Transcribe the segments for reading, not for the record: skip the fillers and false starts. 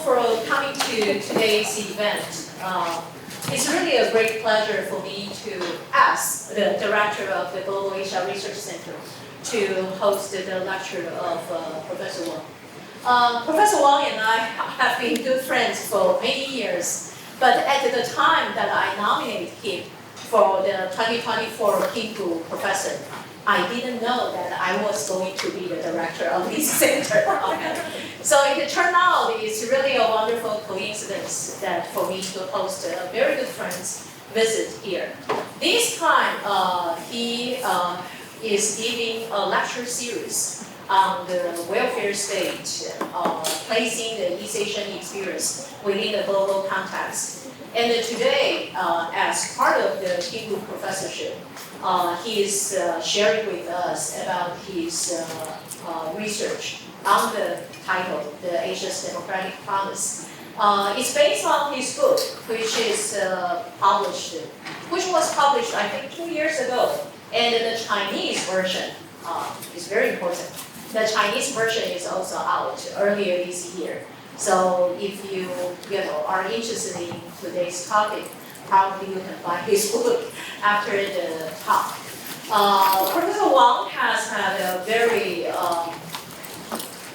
for coming to today's event. It's really a great pleasure for me to ask the director of the Global Asia Research Center to host the lecture of Professor Wong. Professor Wong and I have been good friends for many years, but at the time that I nominated him for the 2024 KOO-NTU professor, I didn't know that I was going to be the director of this center. So it turned out it's really a wonderful coincidence that for me to host a very good friend's visit here. This time, he is giving a lecture series on the welfare state, placing the East Asian experience within the global context. And today, as part of the KOO professorship, he is sharing with us about his research on the title, The Asia's Democratic Promise. It's based on his book, which is which was published, I think, 2 years ago. And the Chinese version is very important. The Chinese version is also out earlier this year. So if you are interested in today's topic, probably you can buy his book after the talk. Professor Wong has had a very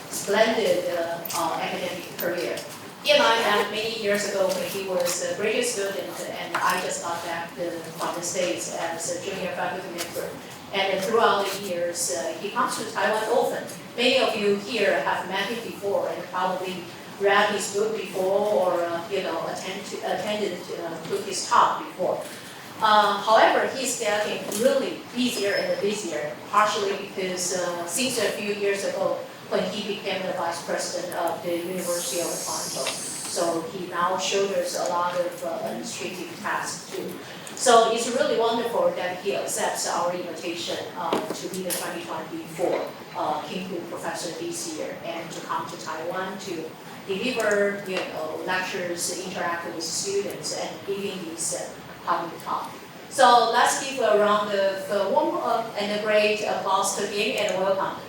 splendid academic career. He and I met many years ago when he was a graduate student, and I just got back from the States as a junior faculty member. And throughout the years, he comes to Taiwan often. Many of you here have met him before and probably read his book before or attended to his talk before. However, he's getting really busier and busier, partially because since a few years ago when he became the vice president of the University of Toronto. So he now shoulders a lot of administrative tasks too. So it's really wonderful that he accepts our invitation to be the 2024 KOO professor this year and to come to Taiwan to deliver lectures, interact with students, and giving these public talk. So let's give a round of warm and a great applause to him and welcome him.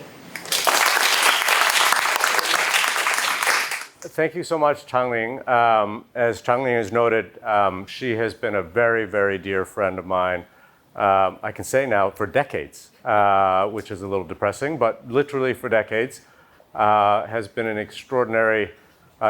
Thank you so much, Changling. As Changling has noted, she has been a very, very dear friend of mine. I can say now for decades, which is a little depressing, but literally for decades, has been an extraordinary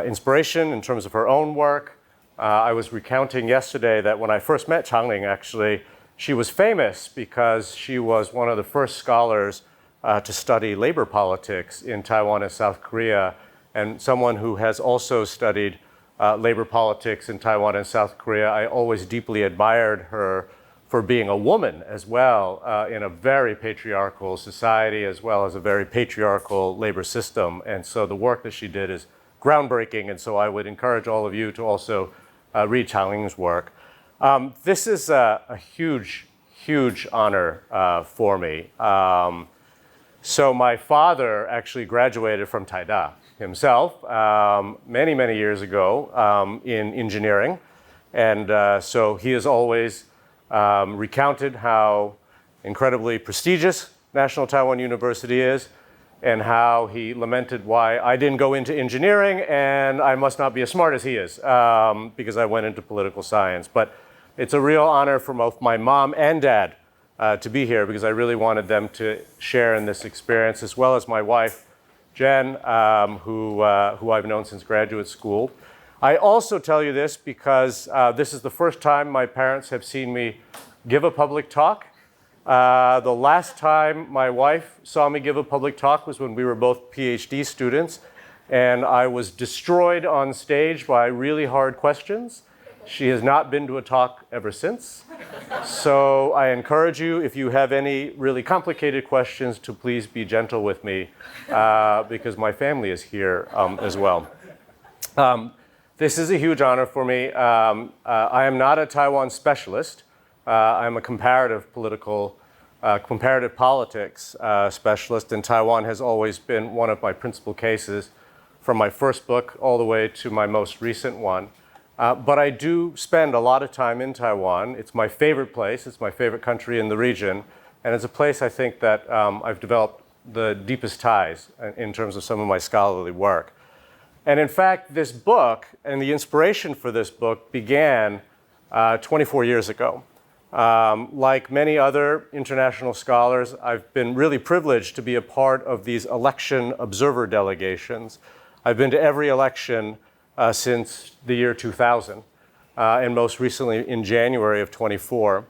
inspiration in terms of her own work. I was recounting yesterday that when I first met Changling, actually, she was famous because she was one of the first scholars to study labor politics in Taiwan and South Korea, and someone who has also studied labor politics in Taiwan and South Korea. I always deeply admired her for being a woman as well in a very patriarchal society as well as a very patriarchal labor system. And so the work that she did is groundbreaking, and so I would encourage all of you to also read Changling's work. This is a huge, huge honor for me. So my father actually graduated from Taida himself many, many years ago in engineering. And so he has always recounted how incredibly prestigious National Taiwan University is and how he lamented why I didn't go into engineering and I must not be as smart as he is because I went into political science. But it's a real honor for both my mom and dad to be here because I really wanted them to share in this experience, as well as my wife, Jen, who I've known since graduate school. I also tell you this because this is the first time my parents have seen me give a public talk. The last time my wife saw me give a public talk was when we were both PhD students, and I was destroyed on stage by really hard questions. She has not been to a talk ever since. So I encourage you, if you have any really complicated questions, to please be gentle with me because my family is here as well. This is a huge honor for me. I am not a Taiwan specialist. I'm a comparative politics specialist, and Taiwan has always been one of my principal cases from my first book all the way to my most recent one. But I do spend a lot of time in Taiwan. It's my favorite place. It's my favorite country in the region. And it's a place I think that I've developed the deepest ties in terms of some of my scholarly work. And in fact, this book and the inspiration for this book began 24 years ago. Like many other international scholars, I've been really privileged to be a part of these election observer delegations. I've been to every election since the year 2000, and most recently in January of 24.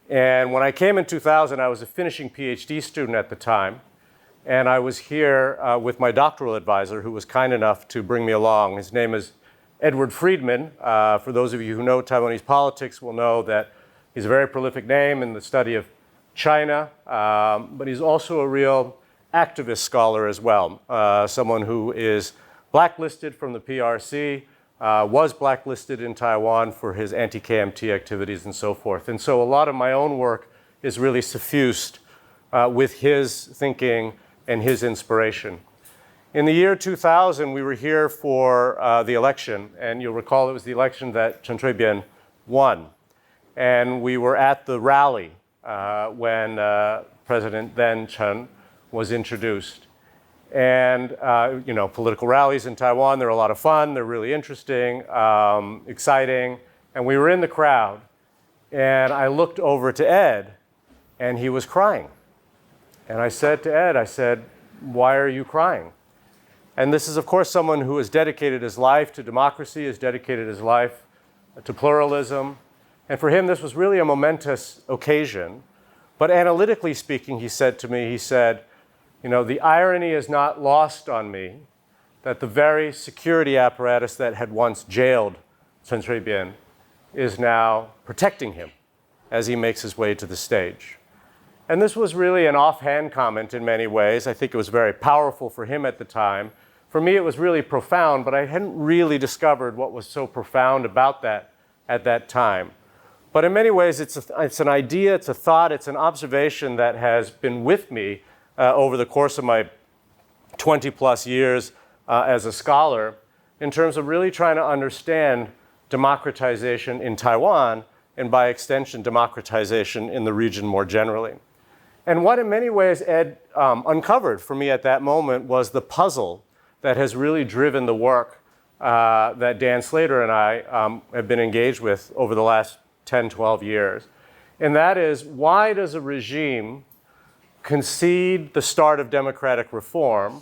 And when I came in 2000, I was a finishing PhD student at the time. And I was here with my doctoral advisor, who was kind enough to bring me along. His name is Edward Friedman. For those of you who know Taiwanese politics will know that he's a very prolific name in the study of China, but he's also a real activist scholar as well. Someone who is blacklisted from the PRC, was blacklisted in Taiwan for his anti-KMT activities and so forth. And so a lot of my own work is really suffused with his thinking and his inspiration. In the year 2000, we were here for the election, and you'll recall it was the election that Chen Shui-bian won. And we were at the rally when President then Chen was introduced. And, you know, political rallies in Taiwan, they're a lot of fun, they're really interesting, exciting. And we were in the crowd, and I looked over to Ed, and he was crying. And I said to Ed, I said, why are you crying? And this is, of course, someone who has dedicated his life to democracy, has dedicated his life to pluralism. And for him, this was really a momentous occasion. But analytically speaking, he said to me, he said, you know, the irony is not lost on me that the very security apparatus that had once jailed Chen Shui-bian is now protecting him as he makes his way to the stage. And this was really an offhand comment in many ways. I think it was very powerful for him at the time. For me, it was really profound, but I hadn't really discovered what was so profound about that at that time. But in many ways, it's an idea, it's a thought, it's an observation that has been with me over the course of my 20 plus years as a scholar in terms of really trying to understand democratization in Taiwan and by extension, democratization in the region more generally. And what in many ways Ed uncovered for me at that moment was the puzzle that has really driven the work that Dan Slater and I have been engaged with over the last 10, 12 years. And that is, why does a regime concede the start of democratic reform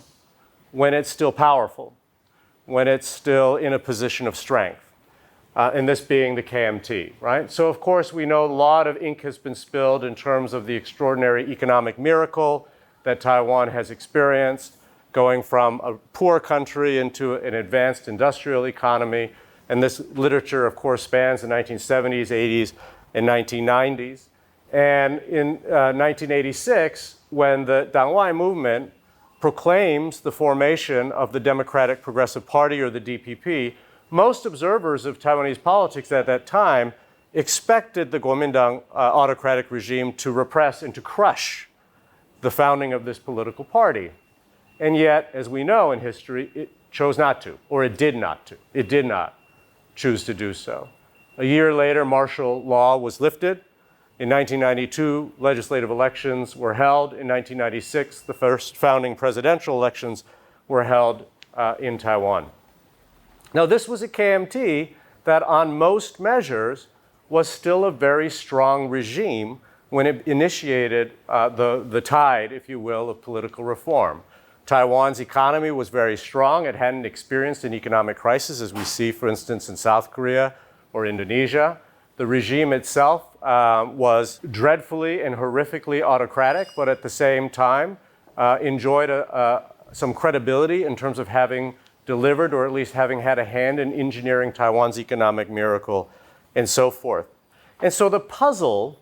when it's still powerful, when it's still in a position of strength? And this being the KMT, right? So of course we know a lot of ink has been spilled in terms of the extraordinary economic miracle that Taiwan has experienced, going from a poor country into an advanced industrial economy. And this literature, of course, spans the 1970s, 80s, and 1990s. And in 1986, when the Dangwai movement proclaims the formation of the Democratic Progressive Party, or the DPP, most observers of Taiwanese politics at that time expected the Kuomintang autocratic regime to repress and to crush the founding of this political party. And yet, as we know in history, it chose not to, or it did not to. It did not choose to do so. A year later, martial law was lifted. In 1992, legislative elections were held. In 1996, the first founding presidential elections were held in Taiwan. Now, this was a KMT that on most measures was still a very strong regime when it initiated the tide, if you will, of political reform. Taiwan's economy was very strong. It hadn't experienced an economic crisis, as we see, for instance, in South Korea or Indonesia. The regime itself was dreadfully and horrifically autocratic, but at the same time enjoyed some credibility in terms of having delivered, or at least having had a hand in engineering Taiwan's economic miracle, and so forth. And so the puzzle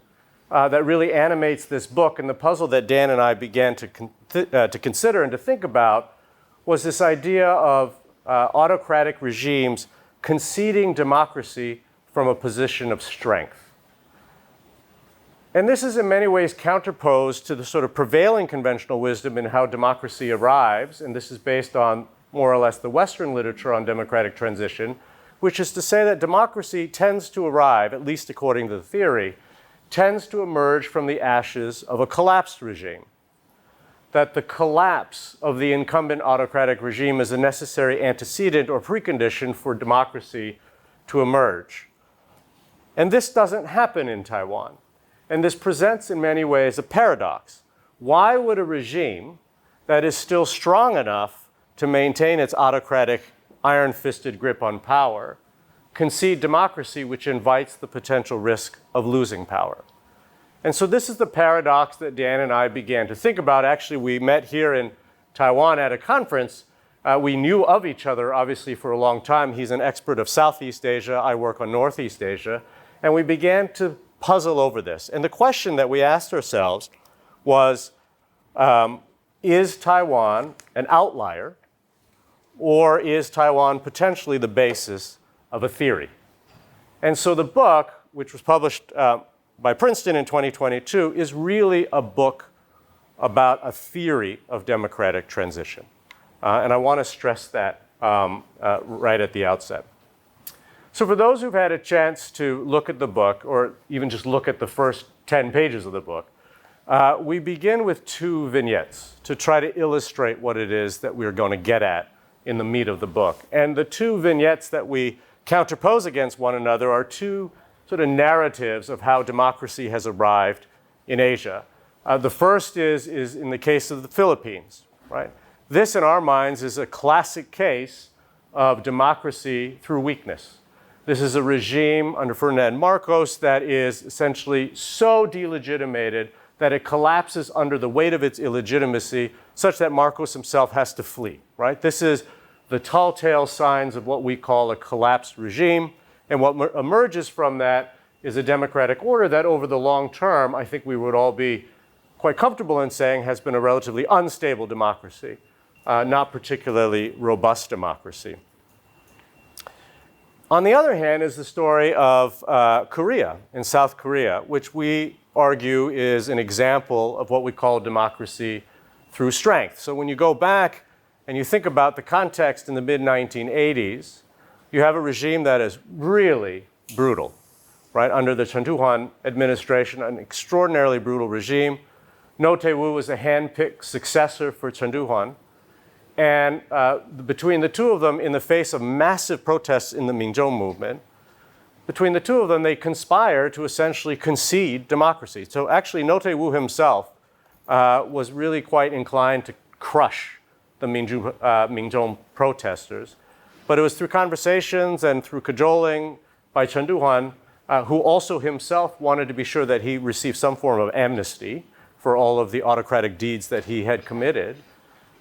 that really animates this book, and the puzzle that Dan and I began to consider and to think about, was this idea of autocratic regimes conceding democracy from a position of strength. And this is in many ways counterposed to the sort of prevailing conventional wisdom in how democracy arrives, and this is based on more or less the Western literature on democratic transition, which is to say that democracy tends to arrive, at least according to the theory, tends to emerge from the ashes of a collapsed regime. that the collapse of the incumbent autocratic regime is a necessary antecedent or precondition for democracy to emerge. And this doesn't happen in Taiwan. And this presents in many ways a paradox. Why would a regime that is still strong enough to maintain its autocratic, iron-fisted grip on power concede democracy, which invites the potential risk of losing power? And so this is the paradox that Dan and I began to think about. Actually, we met here in Taiwan at a conference. We knew of each other, obviously, for a long time. He's an expert of Southeast Asia. I work on Northeast Asia. And we began to puzzle over this. And the question that we asked ourselves was, is Taiwan an outlier, or is Taiwan potentially the basis of a theory? And so the book, which was published by Princeton in 2022, is really a book about a theory of democratic transition. And I want to stress that right at the outset. So for those who've had a chance to look at the book, or even just look at the first 10 pages of the book, we begin with two vignettes to try to illustrate what it is that we're going to get at in the meat of the book. And the two vignettes that we counterpose against one another are two sort of narratives of how democracy has arrived in Asia. The first is in the case of the Philippines, right? This, in our minds, is a classic case of democracy through weakness. This is a regime under Ferdinand Marcos that is essentially so delegitimated that it collapses under the weight of its illegitimacy, such that Marcos himself has to flee, right? This is the telltale signs of what we call a collapsed regime. And what emerges from that is a democratic order that over the long term, I think we would all be quite comfortable in saying has been a relatively unstable democracy, not particularly robust democracy. On the other hand is the story of Korea, in South Korea, which we argue is an example of what we call democracy through strength. So when you go back and you think about the context in the mid-1980s, you have a regime that is really brutal, right? Under the Chen Duan administration, an extraordinarily brutal regime. No Tae-woo was a hand-picked successor for Chen Duan. And between the two of them, in the face of massive protests in the Minzhong movement, between the two of them, they conspire to essentially concede democracy. So actually, No Tae-woo himself was really quite inclined to crush the Minzhong protesters. But it was through conversations and through cajoling by Chen Duan, who also himself wanted to be sure that he received some form of amnesty for all of the autocratic deeds that he had committed,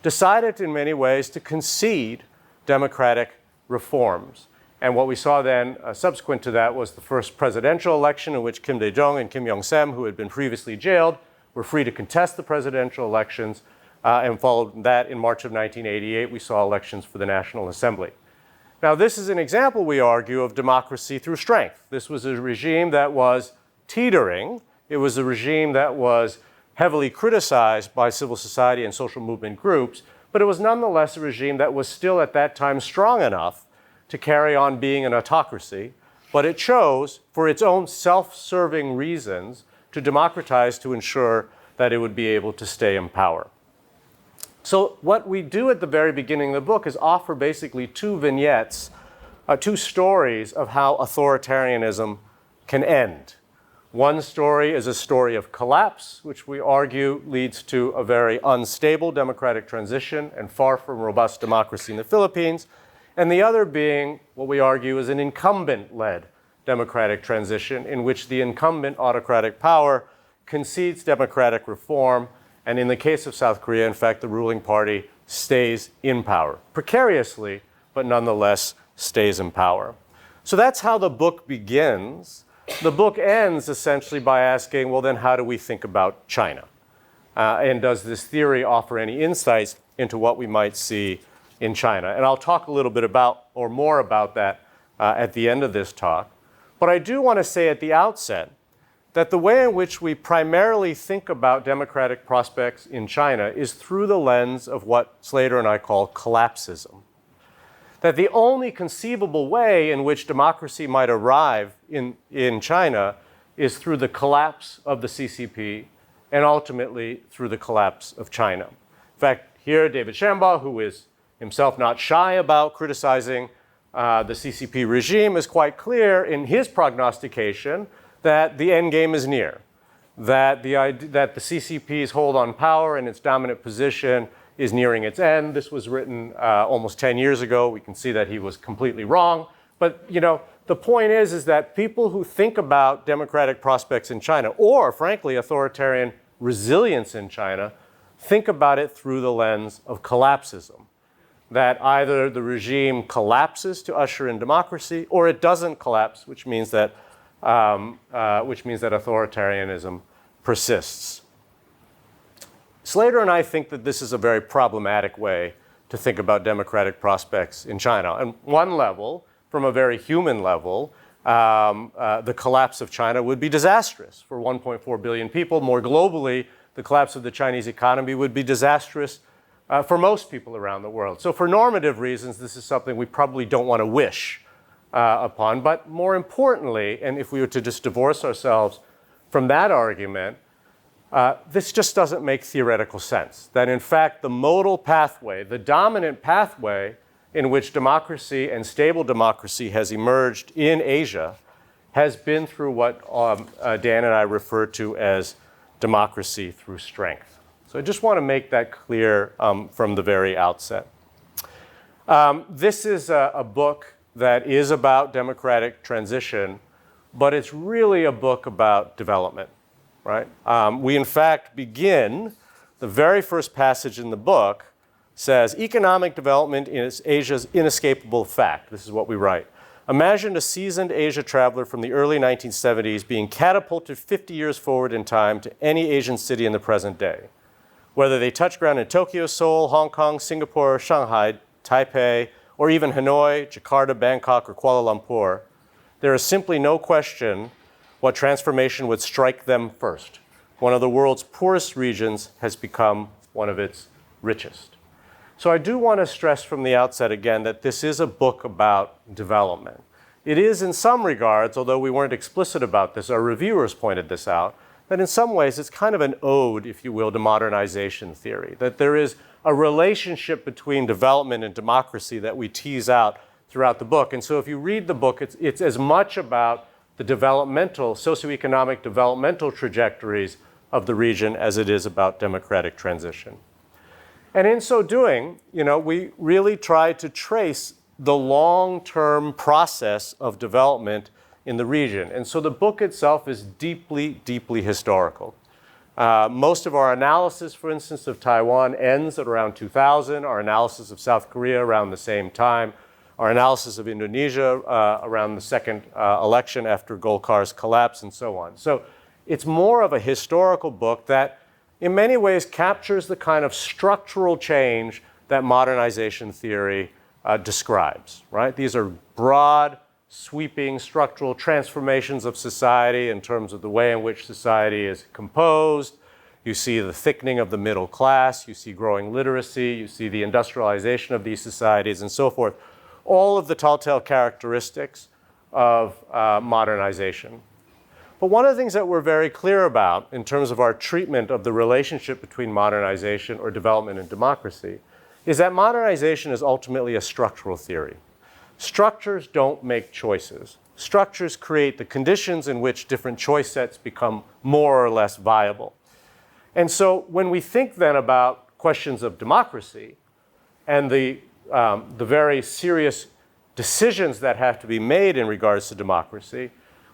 decided in many ways to concede democratic reforms. And what we saw then, subsequent to that, was the first presidential election in which Kim Dae-jung and Kim Yong-sam, who had been previously jailed, were free to contest the presidential elections. And followed that in March of 1988, we saw elections for the National Assembly. Now, this is an example, we argue, of democracy through strength. This was a regime that was teetering. It was a regime that was heavily criticized by civil society and social movement groups, but it was nonetheless a regime that was still at that time strong enough to carry on being an autocracy, but it chose, for its own self-serving reasons, to democratize to ensure that it would be able to stay in power. So what we do at the very beginning of the book is offer basically two vignettes, two stories of how authoritarianism can end. One story is a story of collapse, which we argue leads to a very unstable democratic transition and far from robust democracy in the Philippines. And the other being what we argue is an incumbent-led democratic transition in which the incumbent autocratic power concedes democratic reform. And in the case of South Korea, in fact, the ruling party stays in power, precariously, but nonetheless stays in power. So that's how the book begins. The book ends essentially by asking, well, then how do we think about China? And does this theory offer any insights into what we might see in China? And I'll talk a little bit about, or more about that at the end of this talk. But I do want to say at the outset that the way in which we primarily think about democratic prospects in China is through the lens of what Slater and I call collapsism. That the only conceivable way in which democracy might arrive in China is through the collapse of the CCP and ultimately through the collapse of China. In fact, here David Shambaugh, who is himself not shy about criticizing the CCP regime, is quite clear in his prognostication that the end game is near, that the CCP's hold on power and its dominant position is nearing its end. This was written almost 10 years ago. We can see that he was completely wrong. But the point is that people who think about democratic prospects in China, or frankly, authoritarian resilience in China, think about it through the lens of collapsism. That either the regime collapses to usher in democracy, or it doesn't collapse, which means that authoritarianism persists. Slater and I think that this is a very problematic way to think about democratic prospects in China. On one level, from a very human level, the collapse of China would be disastrous for 1.4 billion people. More globally, the collapse of the Chinese economy would be disastrous for most people around the world. So for normative reasons, this is something we probably don't want to wish upon. But more importantly, and if we were to just divorce ourselves from that argument, this just doesn't make theoretical sense. That in fact, the modal pathway, the dominant pathway in which democracy and stable democracy has emerged in Asia has been through what Dan and I refer to as democracy through strength. So I just want to make that clear from the very outset. This is a book that is about democratic transition, but it's really a book about development, right? We in fact begin, the very first passage in the book says, economic development is Asia's inescapable fact. This is what we write. Imagine a seasoned Asia traveler from the early 1970s being catapulted 50 years forward in time to any Asian city in the present day. Whether they touch ground in Tokyo, Seoul, Hong Kong, Singapore, Shanghai, Taipei, or even Hanoi, Jakarta, Bangkok, or Kuala Lumpur, there is simply no question what transformation would strike them first. One of the world's poorest regions has become one of its richest. So I do want to stress from the outset again that this is a book about development. It is in some regards, although we weren't explicit about this, our reviewers pointed this out, that in some ways it's kind of an ode, if you will, to modernization theory, that there is a relationship between development and democracy that we tease out throughout the book. And so if you read the book, it's as much about the developmental, socioeconomic developmental trajectories of the region as it is about democratic transition. And in so doing, we really try to trace the long-term process of development in the region. And so the book itself is deeply, deeply historical. Most of our analysis, for instance, of Taiwan ends at around 2000, our analysis of South Korea around the same time, our analysis of Indonesia around the second election after Golkar's collapse, and so on. So it's more of a historical book that in many ways captures the kind of structural change that modernization theory describes, right? These are broad, sweeping structural transformations of society in terms of the way in which society is composed. You see the thickening of the middle class, you see growing literacy, you see the industrialization of these societies, and so forth. All of the telltale characteristics of modernization. But one of the things that we're very clear about in terms of our treatment of the relationship between modernization or development and democracy is that modernization is ultimately a structural theory. Structures don't make choices. Structures create the conditions in which different choice sets become more or less viable. And so when we think then about questions of democracy and the very serious decisions that have to be made in regards to democracy,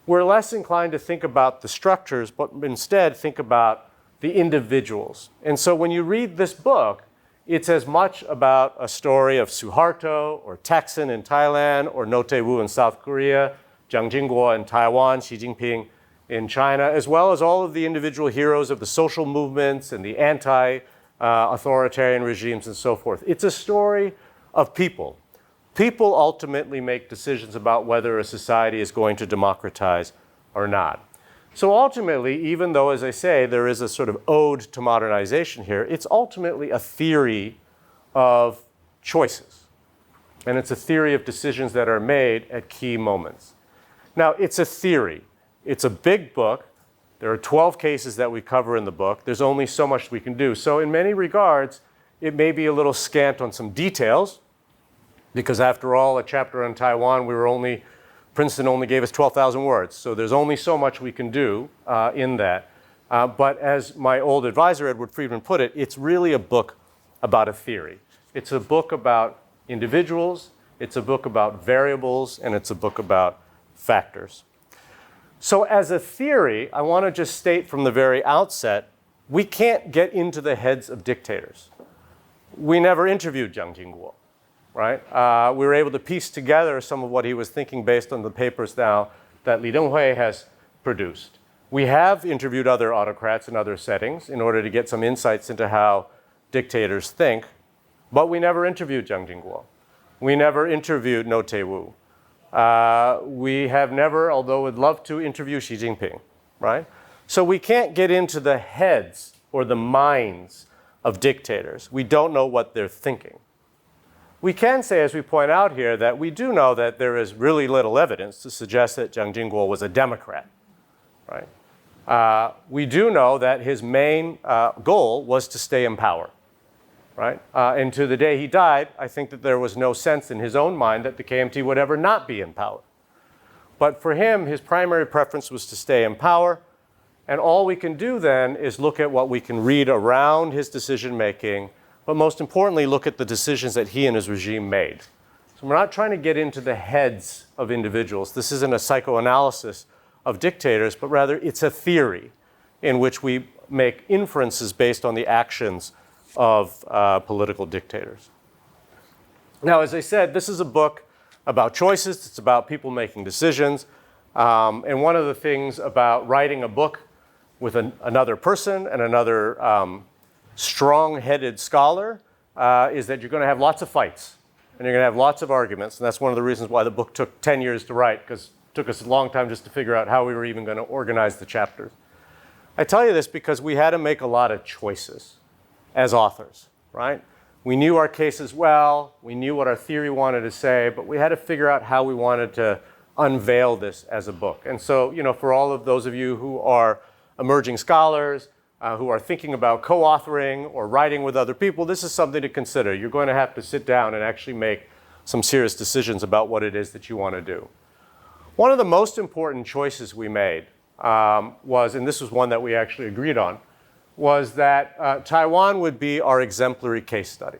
we're less inclined to think about the structures, but instead think about the individuals. And so when you read this book, it's as much about a story of Suharto or Thaksin in Thailand or Roh Tae-woo in South Korea, Jiang Jingguo in Taiwan, Xi Jinping in China, as well as all of the individual heroes of the social movements and the anti-authoritarian regimes and so forth. It's a story of people. People ultimately make decisions about whether a society is going to democratize or not. So ultimately, even though, as I say, there is a sort of ode to modernization here, it's ultimately a theory of choices. And it's a theory of decisions that are made at key moments. Now, it's a theory. It's a big book. There are 12 cases that we cover in the book. There's only so much we can do. So in many regards, it may be a little scant on some details, because after all, a chapter on Taiwan, Princeton only gave us 12,000 words. So there's only so much we can do in that. But as my old advisor, Edward Friedman, put it, it's really a book about a theory. It's a book about individuals, it's a book about variables, and it's a book about factors. So as a theory, I want to just state from the very outset, we can't get into the heads of dictators. We never interviewed Jiang Jingguo, right? We were able to piece together some of what he was thinking based on the papers now that Li Denghui has produced. We have interviewed other autocrats in other settings in order to get some insights into how dictators think, but we never interviewed Jiang Jingguo. We never interviewed No Tae-woo. We have never, although would love to, interview Xi Jinping, right? So we can't get into the heads or the minds of dictators. We don't know what they're thinking. We can say, as we point out here, that we do know that there is really little evidence to suggest that Jiang Jingguo was a Democrat, right? We do know that his main goal was to stay in power, right? And to the day he died, I think that there was no sense in his own mind that the KMT would ever not be in power. But for him, his primary preference was to stay in power. And all we can do then is look at what we can read around his decision making, but most importantly, look at the decisions that he and his regime made. So we're not trying to get into the heads of individuals. This isn't a psychoanalysis of dictators, but rather it's a theory in which we make inferences based on the actions of political dictators. Now, as I said, this is a book about choices. It's about people making decisions. And one of the things about writing a book with another person and another strong-headed scholar is that you're going to have lots of fights and you're going to have lots of arguments. And that's one of the reasons why the book took 10 years to write, because it took us a long time just to figure out how we were even going to organize the chapters. I tell you this because we had to make a lot of choices as authors, right? We knew our cases well, we knew what our theory wanted to say, but we had to figure out how we wanted to unveil this as a book. And so, for all of those of you who are emerging scholars, who are thinking about co-authoring or writing with other people, this is something to consider. You're going to have to sit down and actually make some serious decisions about what it is that you want to do. One of the most important choices we made was, and this was one that we actually agreed on, was that Taiwan would be our exemplary case study.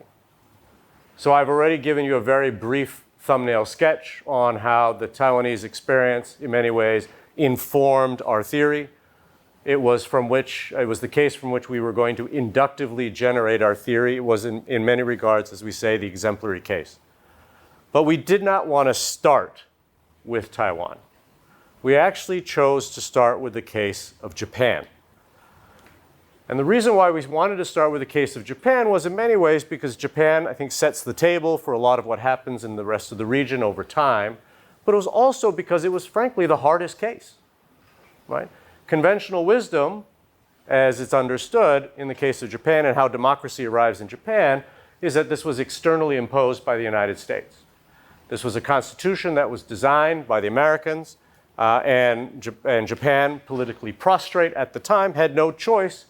So I've already given you a very brief thumbnail sketch on how the Taiwanese experience, in many ways, informed our theory. It was the case from which we were going to inductively generate our theory. It was, in many regards, as we say, the exemplary case. But we did not want to start with Taiwan. We actually chose to start with the case of Japan. And the reason why we wanted to start with the case of Japan was in many ways because Japan, I think, sets the table for a lot of what happens in the rest of the region over time. But it was also because it was, frankly, the hardest case, right? Conventional wisdom, as it's understood in the case of Japan and how democracy arrives in Japan, is that this was externally imposed by the United States. This was a constitution that was designed by the Americans, and Japan, politically prostrate at the time, had no choice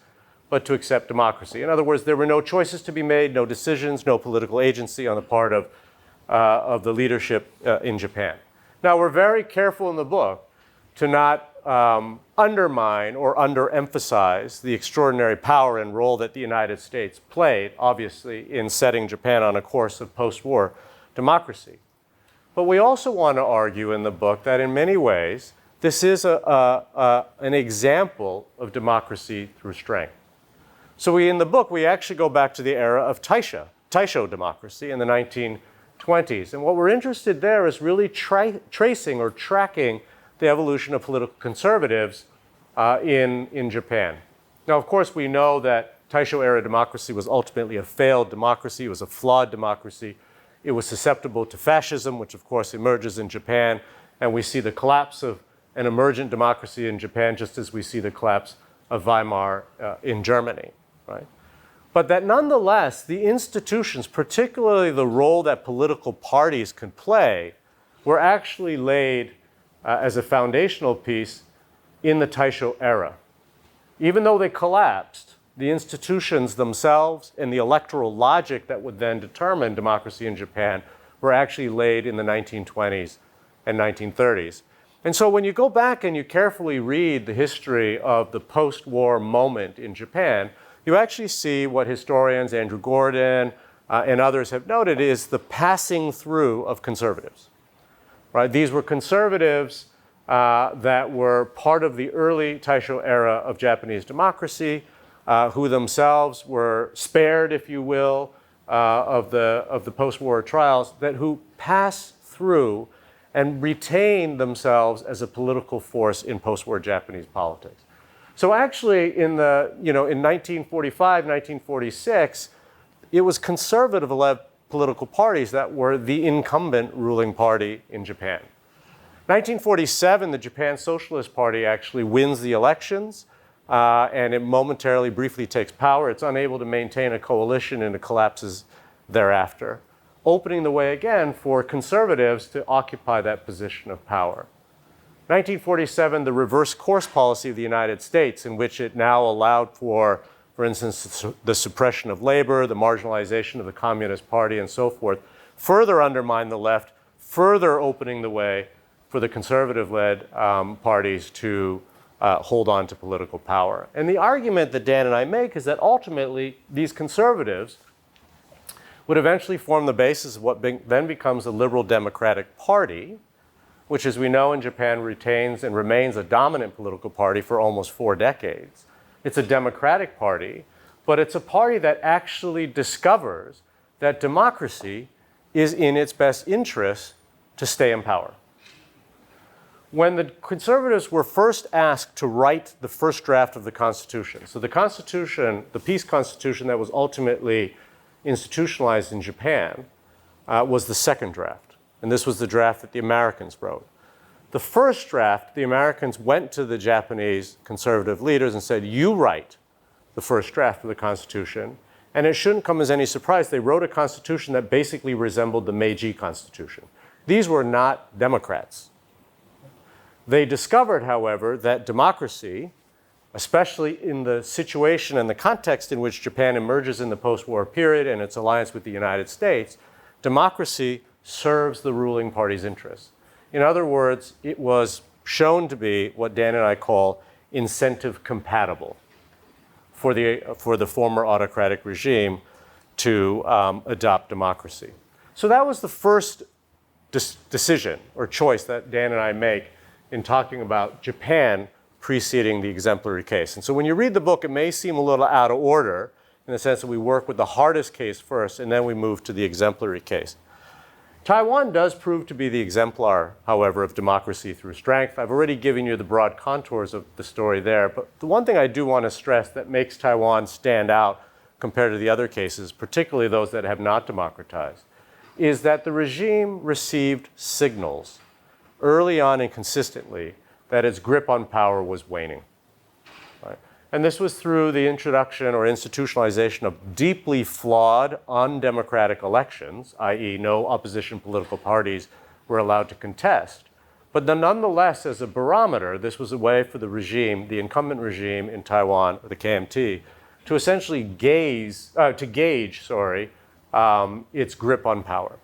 but to accept democracy. In other words, there were no choices to be made, no decisions, no political agency on the part of the leadership in Japan. Now, we're very careful in the book to not undermine or underemphasize the extraordinary power and role that the United States played, obviously, in setting Japan on a course of post-war democracy. But we also want to argue in the book that in many ways, this is an example of democracy through strength. So in the book, we actually go back to the era of Taisho democracy in the 1920s. And what we're interested there is really tracing or tracking the evolution of political conservatives in Japan. Now, of course, we know that Taisho-era democracy was ultimately a failed democracy. It was a flawed democracy. It was susceptible to fascism, which, of course, emerges in Japan. And we see the collapse of an emergent democracy in Japan, just as we see the collapse of Weimar in Germany, right? But that nonetheless, the institutions, particularly the role that political parties can play, were actually laid as a foundational piece in the Taisho era. Even though they collapsed, the institutions themselves and the electoral logic that would then determine democracy in Japan were actually laid in the 1920s and 1930s. And so when you go back and you carefully read the history of the post-war moment in Japan, you actually see what historians, Andrew Gordon and others have noted, is the passing through of conservatives. Right? These were conservatives that were part of the early Taisho era of Japanese democracy, who themselves were spared, if you will, of the post-war trials, who pass through and retain themselves as a political force in post-war Japanese politics. So actually, in 1945, 1946, it was conservative-led political parties that were the incumbent ruling party in Japan. 1947, the Japan Socialist Party actually wins the elections, and it momentarily, briefly takes power. It's unable to maintain a coalition, and it collapses thereafter, opening the way again for conservatives to occupy that position of power. 1947, the reverse course policy of the United States, in which it now allowed for instance, the suppression of labor, the marginalization of the Communist Party, and so forth, further undermined the left, further opening the way for the conservative-led parties to hold on to political power. And the argument that Dan and I make is that ultimately these conservatives would eventually form the basis of what then becomes the Liberal Democratic Party, which, as we know in Japan, retains and remains a dominant political party for almost 4 decades. It's a democratic party, but it's a party that actually discovers that democracy is in its best interest to stay in power. When the conservatives were first asked to write the first draft of the Constitution, so the Constitution, the peace Constitution that was ultimately institutionalized in Japan, was the second draft. And this was the draft that the Americans wrote. The first draft, the Americans went to the Japanese conservative leaders and said, you write the first draft of the Constitution. And it shouldn't come as any surprise. They wrote a Constitution that basically resembled the Meiji Constitution. These were not Democrats. They discovered, however, that democracy, especially in the situation and the context in which Japan emerges in the post-war period and its alliance with the United States, democracy serves the ruling party's interests. In other words, it was shown to be what Dan and I call incentive compatible for the former autocratic regime to adopt democracy. So that was the first decision or choice that Dan and I make in talking about Japan preceding the exemplary case. And so when you read the book, it may seem a little out of order in the sense that we work with the hardest case first and then we move to the exemplary case. Taiwan does prove to be the exemplar, however, of democracy through strength. I've already given you the broad contours of the story there, but the one thing I do want to stress that makes Taiwan stand out compared to the other cases, particularly those that have not democratized, is that the regime received signals early on and consistently that its grip on power was waning. Right? And this was through the introduction or institutionalization of deeply flawed, undemocratic elections, i.e. no opposition political parties were allowed to contest. But then nonetheless, as a barometer, this was a way for the regime, the incumbent regime in Taiwan, or the KMT, to essentially gauge its grip on power.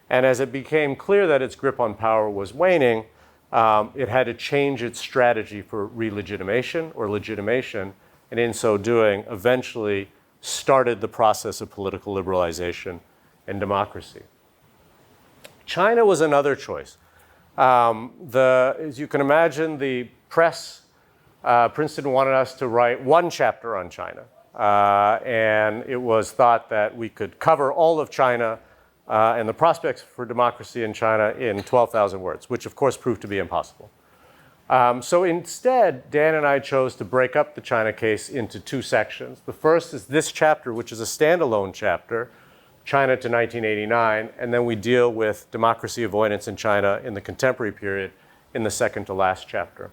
And as it became clear that its grip on power was waning, it had to change its strategy for re-legitimation or legitimation, and in so doing, eventually started the process of political liberalization and democracy. China was another choice. As you can imagine, the press, Princeton wanted us to write one chapter on China, and it was thought that we could cover all of China and the prospects for democracy in China in 12,000 words, which of course proved to be impossible. So instead, Dan and I chose to break up the China case into 2 sections. The first is this chapter, which is a standalone chapter, China to 1989, and then we deal with democracy avoidance in China in the contemporary period in the second to last chapter.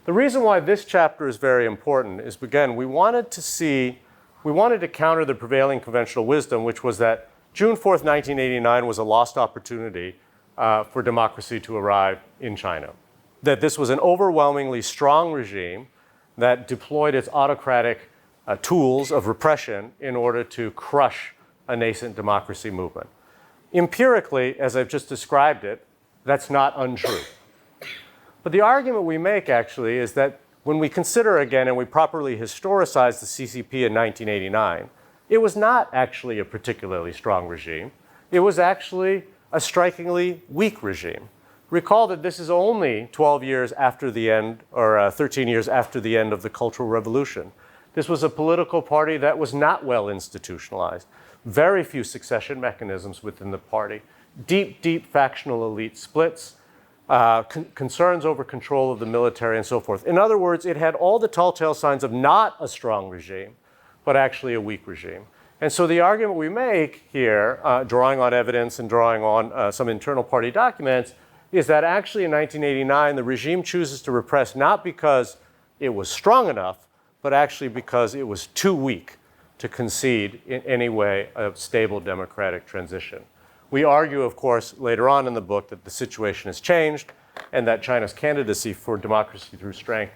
The reason why this chapter is very important is, again, we wanted to counter the prevailing conventional wisdom, which was that June 4th, 1989 was a lost opportunity for democracy to arrive in China. That this was an overwhelmingly strong regime that deployed its autocratic tools of repression in order to crush a nascent democracy movement. Empirically, as I've just described it, that's not untrue. But the argument we make actually is that when we consider again and we properly historicize the CCP in 1989, it was not actually a particularly strong regime. It was actually a strikingly weak regime. Recall that this is only 12 years after the end, or 13 years after the end of the Cultural Revolution. This was a political party that was not well institutionalized. Very few succession mechanisms within the party. Deep factional elite splits, concerns over control of the military and so forth. In other words, it had all the telltale signs of not a strong regime, but actually a weak regime. And so the argument we make here, drawing on evidence and drawing on some internal party documents, is that actually in 1989, the regime chooses to repress not because it was strong enough, but actually because it was too weak to concede in any way a stable democratic transition. We argue, of course, later on in the book that the situation has changed and that China's candidacy for democracy through strength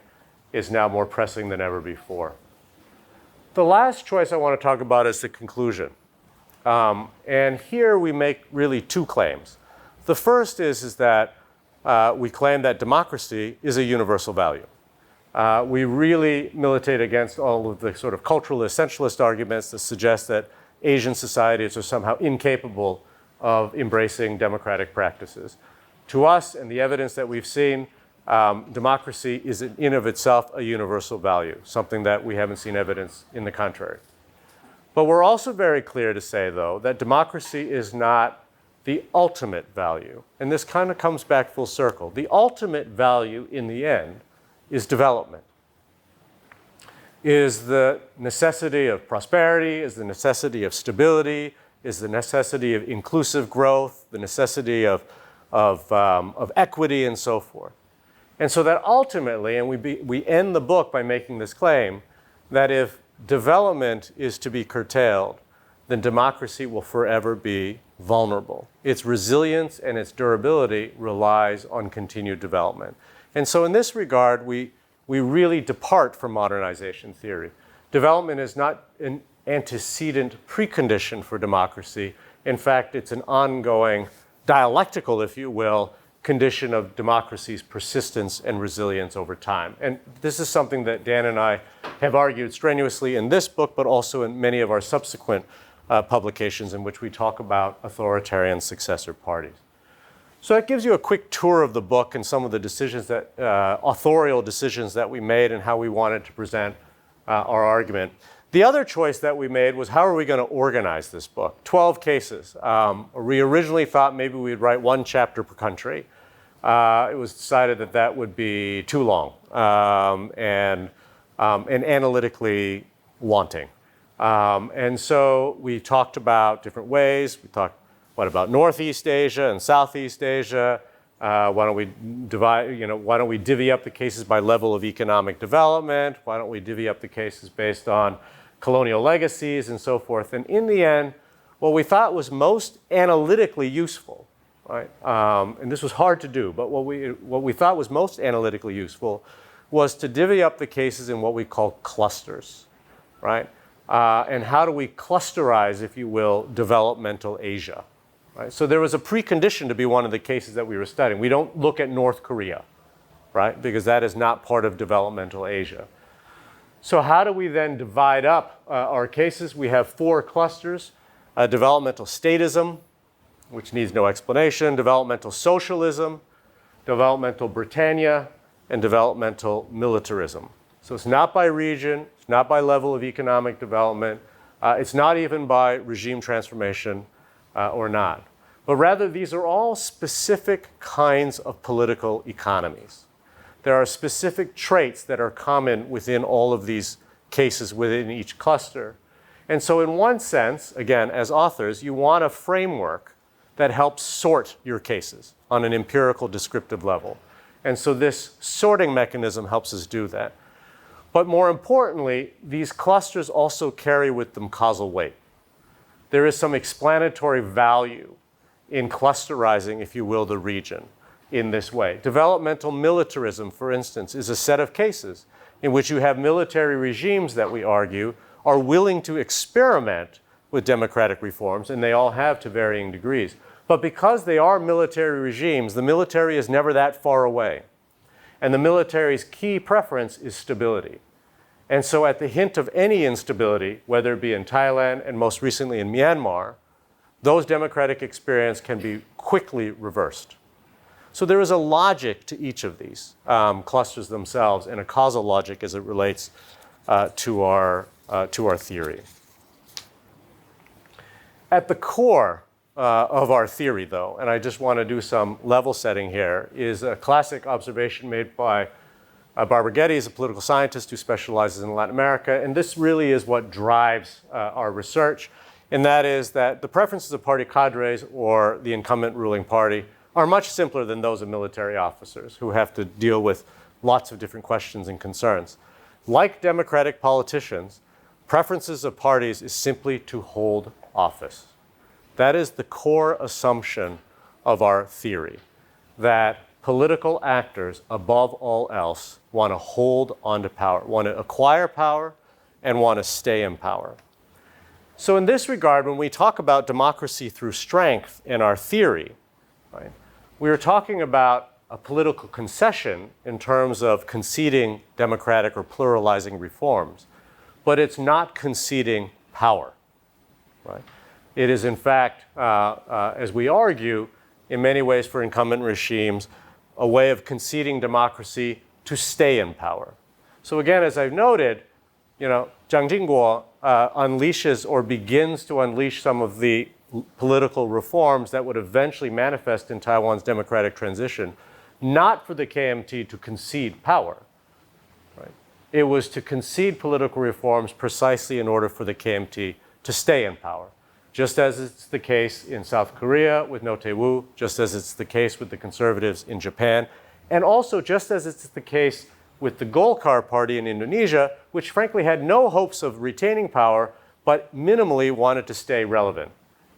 is now more pressing than ever before. The last choice I want to talk about is the conclusion. And here we make really two claims. The first is that we claim that democracy is a universal value. We really militate against all of the sort of cultural essentialist arguments that suggest that Asian societies are somehow incapable of embracing democratic practices. To us, and the evidence that we've seen, democracy is in of itself a universal value, something that we haven't seen evidence in the contrary. But we're also very clear to say, though, that democracy is not the ultimate value. And this kind of comes back full circle. The ultimate value in the end is development, is the necessity of prosperity, is the necessity of stability, is the necessity of inclusive growth, the necessity of equity, and so forth. And so that ultimately, and we end the book by making this claim, that if development is to be curtailed, then democracy will forever be vulnerable. Its resilience and its durability relies on continued development. And so in this regard, we really depart from modernization theory. Development is not an antecedent precondition for democracy. In fact, it's an ongoing dialectical, if you will, condition of democracy's persistence and resilience over time. And this is something that Dan and I have argued strenuously in this book, but also in many of our subsequent publications in which we talk about authoritarian successor parties. So that gives you a quick tour of the book and some of the decisions that, authorial decisions that we made and how we wanted to present our argument. The other choice that we made was how are we going to organize this book? 12 cases. We originally thought maybe we'd write one chapter per country. It was decided that that would be too long and analytically wanting. And so we talked about different ways. We talked, what about Northeast Asia and Southeast Asia? Why don't we why don't we divvy up the cases by level of economic development? Why don't we divvy up the cases based on colonial legacies and so forth? And in the end, what we thought was most analytically useful, right? And this was hard to do, but what we thought was most analytically useful was to divvy up the cases in what we call clusters, right? And how do we clusterize, if you will, developmental Asia? Right? So there was a precondition to be one of the cases that we were studying. We don't look at North Korea, right? Because that is not part of developmental Asia. So how do we then divide up our cases? We have 4 clusters: developmental statism, which needs no explanation; developmental socialism; developmental Britannia; and developmental militarism. So it's not by region, it's not by level of economic development, it's not even by regime transformation or not. But rather, these are all specific kinds of political economies. There are specific traits that are common within all of these cases within each cluster. And so in one sense, again, as authors, you want a framework that helps sort your cases on an empirical descriptive level. And so this sorting mechanism helps us do that. But more importantly, these clusters also carry with them causal weight. There is some explanatory value in clusterizing, if you will, the region in this way. Developmental militarism, for instance, is a set of cases in which you have military regimes that we argue are willing to experiment with democratic reforms, and they all have to varying degrees. But because they are military regimes, the military is never that far away. And the military's key preference is stability. And so at the hint of any instability, whether it be in Thailand and most recently in Myanmar, those democratic experiences can be quickly reversed. So there is a logic to each of these clusters themselves and a causal logic as it relates to our theory. At the core of our theory, though, and I just want to do some level setting here, is a classic observation made by Barbara Geddes, a political scientist who specializes in Latin America, and this really is what drives our research, and that is that the preferences of party cadres or the incumbent ruling party are much simpler than those of military officers who have to deal with lots of different questions and concerns. Like democratic politicians, preferences of parties is simply to hold office. That is the core assumption of our theory, that political actors, above all else, want to hold onto power, want to acquire power, and want to stay in power. So in this regard, when we talk about democracy through strength in our theory, right, we are talking about a political concession in terms of conceding democratic or pluralizing reforms, but it's not conceding power, right? It is, in fact, as we argue, in many ways for incumbent regimes, a way of conceding democracy to stay in power. So again, as I've noted, Jiang Jingguo unleashes or begins to unleash some of the political reforms that would eventually manifest in Taiwan's democratic transition, not for the KMT to concede power. Right? It was to concede political reforms precisely in order for the KMT to stay in power, just as it's the case in South Korea with No Tae-woo, just as it's the case with the conservatives in Japan, and also just as it's the case with the Golkar party in Indonesia, which frankly had no hopes of retaining power, but minimally wanted to stay relevant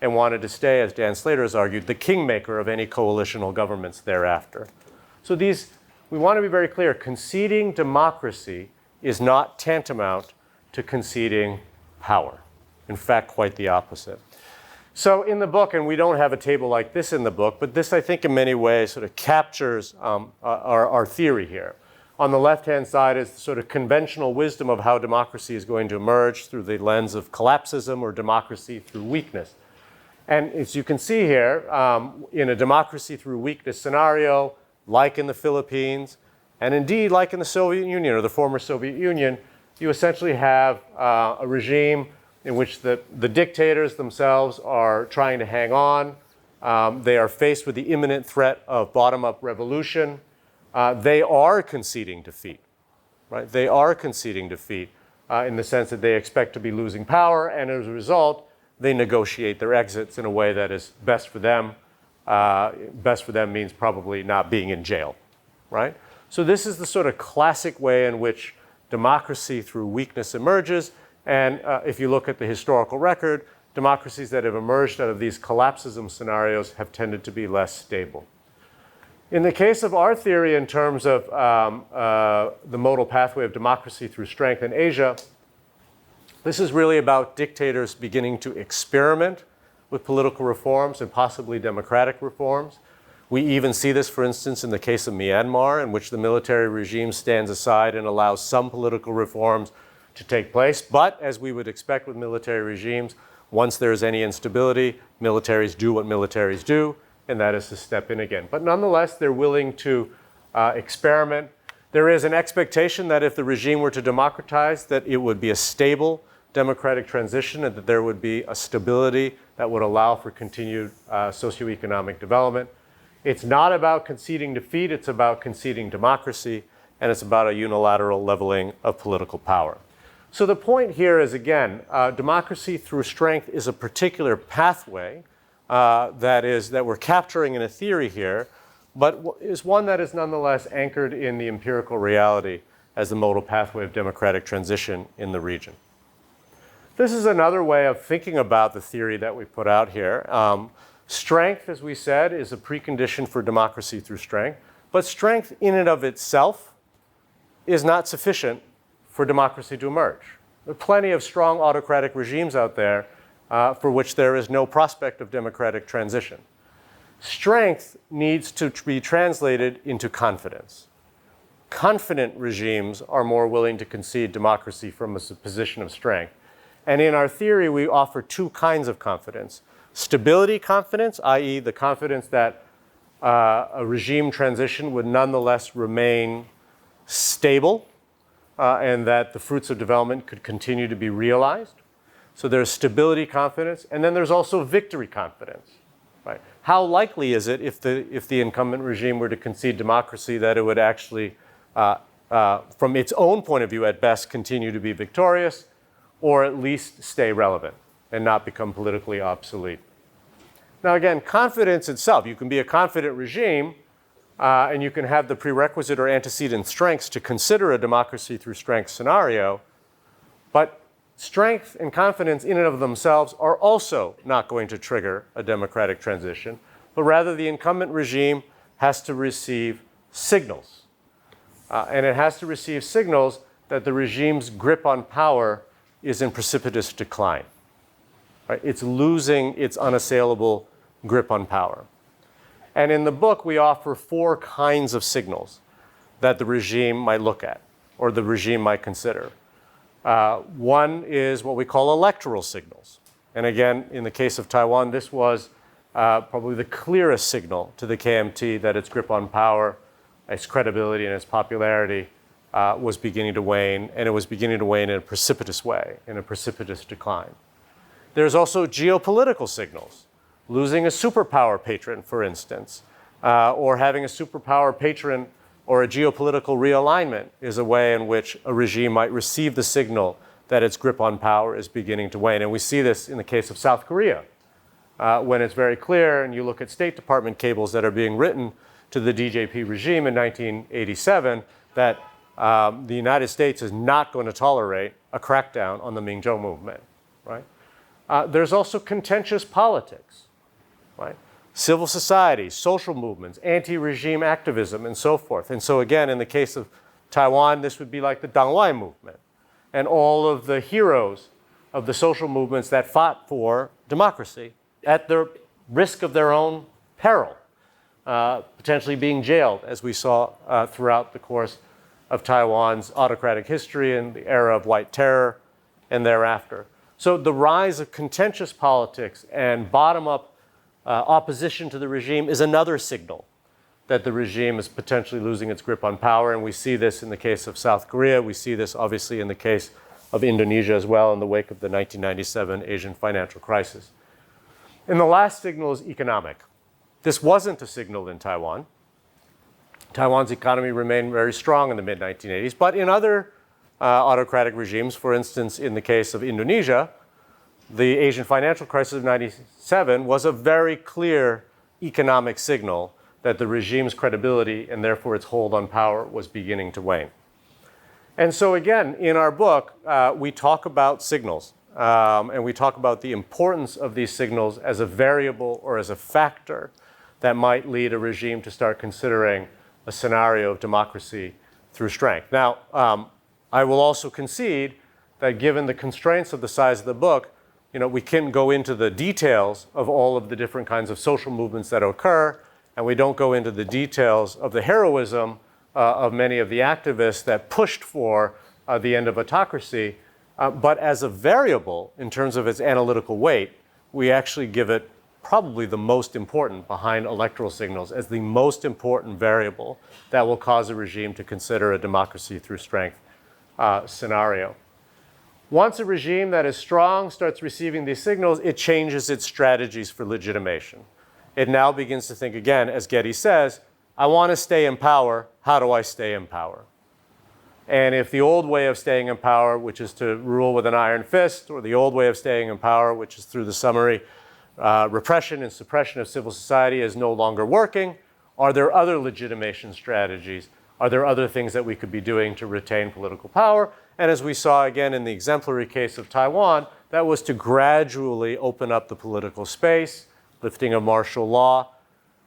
and wanted to stay, as Dan Slater has argued, the kingmaker of any coalitional governments thereafter. So we want to be very clear, conceding democracy is not tantamount to conceding power. In fact, quite the opposite. So in the book, and we don't have a table like this in the book, but this I think in many ways sort of captures our theory here. On the left-hand side is the sort of conventional wisdom of how democracy is going to emerge through the lens of collapsism or democracy through weakness. And as you can see here, in a democracy through weakness scenario, like in the Philippines, and indeed like in the Soviet Union or the former Soviet Union, you essentially have a regime in which the dictators themselves are trying to hang on. They are faced with the imminent threat of bottom-up revolution. They are conceding defeat, right? They are conceding defeat in the sense that they expect to be losing power, and as a result, they negotiate their exits in a way that is best for them. Best for them means probably not being in jail, right? So this is the sort of classic way in which democracy through weakness emerges. And if you look at the historical record, democracies that have emerged out of these collapsism scenarios have tended to be less stable. In the case of our theory in terms of the modal pathway of democracy through strength in Asia, this is really about dictators beginning to experiment with political reforms and possibly democratic reforms. We even see this, for instance, in the case of Myanmar, in which the military regime stands aside and allows some political reforms to take place. But as we would expect with military regimes, once there is any instability, militaries do what militaries do, and that is to step in again. But nonetheless, they're willing to experiment. There is an expectation that if the regime were to democratize, that it would be a stable democratic transition and that there would be a stability that would allow for continued socioeconomic development. It's not about conceding defeat, it's about conceding democracy, and it's about a unilateral leveling of political power. So the point here is, again, democracy through strength is a particular pathway that we're capturing in a theory here, but is one that is nonetheless anchored in the empirical reality as the modal pathway of democratic transition in the region. This is another way of thinking about the theory that we put out here. Strength, as we said, is a precondition for democracy through strength, but strength in and of itself is not sufficient for democracy to emerge. There are plenty of strong autocratic regimes out there for which there is no prospect of democratic transition. Strength needs to be translated into confidence. Confident regimes are more willing to concede democracy from a position of strength. And in our theory, we offer two kinds of confidence. Stability confidence, i.e. the confidence that a regime transition would nonetheless remain stable and that the fruits of development could continue to be realized. So there's stability confidence, and then there's also victory confidence. Right? How likely is it if the incumbent regime were to concede democracy that it would actually, from its own point of view at best, continue to be victorious, or at least stay relevant and not become politically obsolete? Now again, confidence itself, you can be a confident regime and you can have the prerequisite or antecedent strengths to consider a democracy through strength scenario, but strength and confidence in and of themselves are also not going to trigger a democratic transition, but rather the incumbent regime has to receive signals. And it has to receive signals that the regime's grip on power is in precipitous decline. Right? It's losing its unassailable grip on power. And in the book, we offer 4 kinds of signals that the regime might look at or the regime might consider. One is what we call electoral signals. And again, in the case of Taiwan, this was probably the clearest signal to the KMT that its grip on power, its credibility, and its popularity was beginning to wane, and it was beginning to wane in a precipitous way, in a precipitous decline. There's also geopolitical signals. Losing a superpower patron, for instance, or having a superpower patron or a geopolitical realignment is a way in which a regime might receive the signal that its grip on power is beginning to wane. And we see this in the case of South Korea, when it's very clear, and you look at State Department cables that are being written to the DJP regime in 1987, that the United States is not going to tolerate a crackdown on the Minzhou movement, right? There's also contentious politics, right? Civil society, social movements, anti-regime activism, and so forth. And so again, in the case of Taiwan, this would be like the Dangwai movement and all of the heroes of the social movements that fought for democracy at the risk of their own peril, potentially being jailed, as we saw throughout the course of Taiwan's autocratic history and the era of white terror and thereafter. So the rise of contentious politics and bottom-up opposition to the regime is another signal that the regime is potentially losing its grip on power. And we see this in the case of South Korea. We see this obviously in the case of Indonesia as well in the wake of the 1997 Asian financial crisis. And the last signal is economic. This wasn't a signal in Taiwan. Taiwan's economy remained very strong in the mid-1980s, but in other autocratic regimes, for instance, in the case of Indonesia, the Asian financial crisis of 97 was a very clear economic signal that the regime's credibility and therefore its hold on power was beginning to wane. And so again, in our book, we talk about signals and we talk about the importance of these signals as a variable or as a factor that might lead a regime to start considering a scenario of democracy through strength. Now, I will also concede that given the constraints of the size of the book, we can go into the details of all of the different kinds of social movements that occur, and we don't go into the details of the heroism of many of the activists that pushed for the end of autocracy. But as a variable, in terms of its analytical weight, we actually give it probably the most important behind electoral signals as the most important variable that will cause a regime to consider a democracy through strength scenario. Once a regime that is strong starts receiving these signals, it changes its strategies for legitimation. It now begins to think again, as Getty says, I want to stay in power. How do I stay in power? And if the old way of staying in power, which is to rule with an iron fist, or the old way of staying in power, which is through the summary repression and suppression of civil society, is no longer working, are there other legitimation strategies? Are there other things that we could be doing to retain political power? And as we saw again in the exemplary case of Taiwan, that was to gradually open up the political space, lifting of martial law,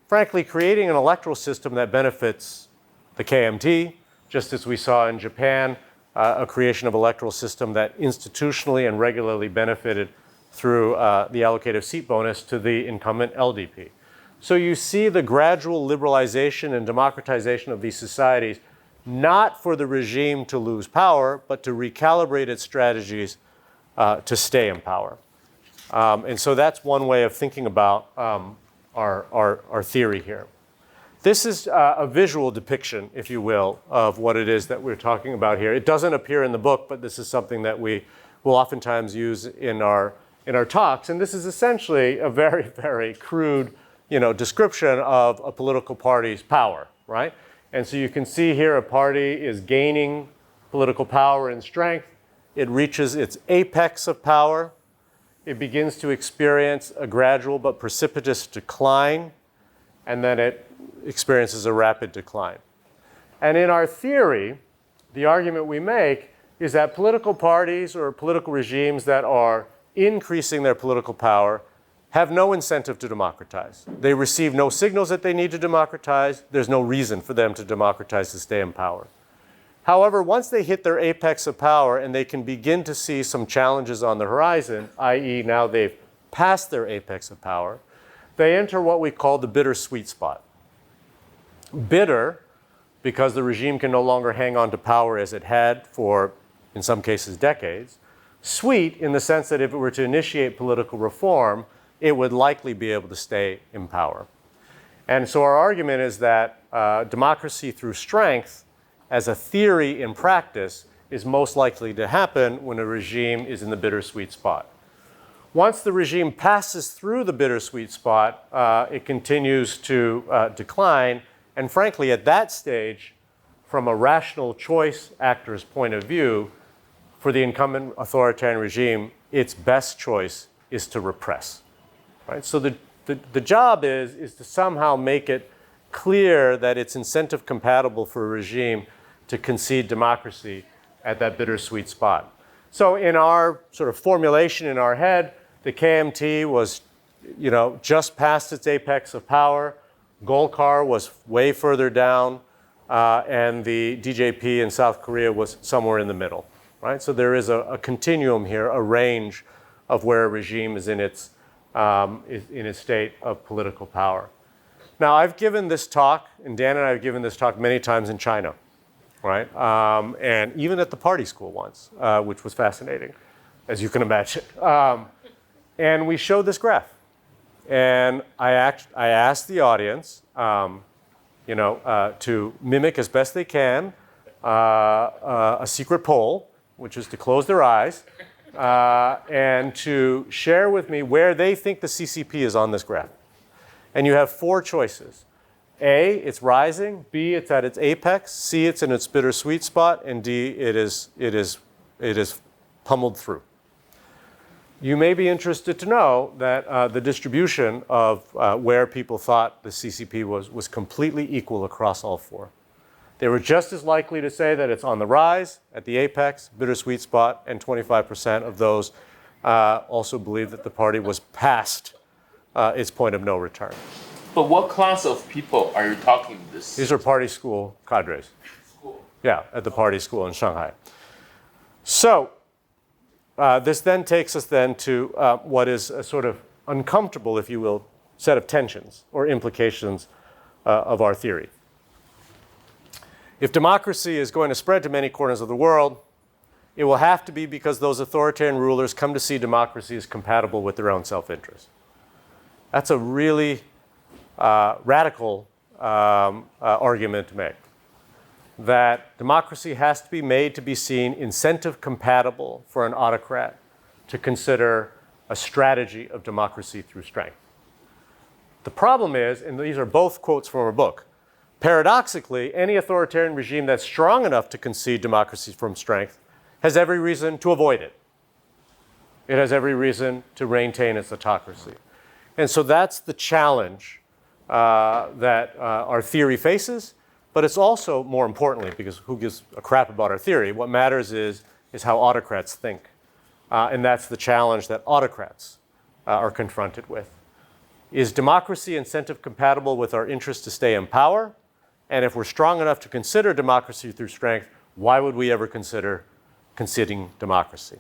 frankly, creating an electoral system that benefits the KMT, just as we saw in Japan, a creation of electoral system that institutionally and regularly benefited through the allocative seat bonus to the incumbent LDP. So you see the gradual liberalization and democratization of these societies, not for the regime to lose power, but to recalibrate its strategies to stay in power. And so that's one way of thinking about our theory here. This is a visual depiction, if you will, of what it is that we're talking about here. It doesn't appear in the book, but this is something that we will oftentimes use in our talks. And this is essentially a very, very crude, description of a political party's power, right? And so you can see here a party is gaining political power and strength. It reaches its apex of power. It begins to experience a gradual but precipitous decline, and then it experiences a rapid decline. And in our theory, the argument we make is that political parties or political regimes that are increasing their political power have no incentive to democratize. They receive no signals that they need to democratize. There's no reason for them to democratize to stay in power. However, once they hit their apex of power and they can begin to see some challenges on the horizon, i.e. now they've passed their apex of power, they enter what we call the bittersweet spot. Bitter, because the regime can no longer hang on to power as it had for, in some cases, decades. Sweet, in the sense that if it were to initiate political reform, it would likely be able to stay in power. And so our argument is that democracy through strength, as a theory in practice, is most likely to happen when a regime is in the bittersweet spot. Once the regime passes through the bittersweet spot, it continues to decline. And frankly, at that stage, from a rational choice actor's point of view, for the incumbent authoritarian regime, its best choice is to repress. Right? So the job is to somehow make it clear that it's incentive compatible for a regime to concede democracy at that bittersweet spot. So in our sort of formulation in our head, the KMT was, just past its apex of power. Golkar was way further down, and the DJP in South Korea was somewhere in the middle, right? So there is a continuum here, a range of where a regime is in its state of political power. Now, I've given this talk, and Dan and I have given this talk many times in China, right? And even at the party school once, which was fascinating, as you can imagine. And we showed this graph. And I asked the audience, to mimic as best they can a secret poll, which is to close their eyes, and to share with me where they think the CCP is on this graph. And you have 4 choices. A, it's rising. B, it's at its apex. C, it's in its bittersweet spot. And D, it is pummeled through. You may be interested to know that the distribution of where people thought the CCP was completely equal across all 4. They were just as likely to say that it's on the rise, at the apex, bittersweet spot, and 25% of those also believe that the party was past its point of no return. But what class of people are you talking this? These are party school cadres. School. Yeah, at the party school in Shanghai. So, this then takes us then to what is a sort of uncomfortable, if you will, set of tensions or implications of our theory. If democracy is going to spread to many corners of the world, it will have to be because those authoritarian rulers come to see democracy as compatible with their own self-interest. That's a really radical argument to make. That democracy has to be made to be seen incentive compatible for an autocrat to consider a strategy of democracy through strength. The problem is, and these are both quotes from a book, paradoxically, any authoritarian regime that's strong enough to concede democracy from strength has every reason to avoid it. It has every reason to maintain its autocracy. And so that's the challenge that our theory faces. But it's also, more importantly, because who gives a crap about our theory, what matters is how autocrats think. And that's the challenge that autocrats are confronted with. Is democracy incentive compatible with our interest to stay in power? And if we're strong enough to consider democracy through strength, why would we ever consider conceding democracy?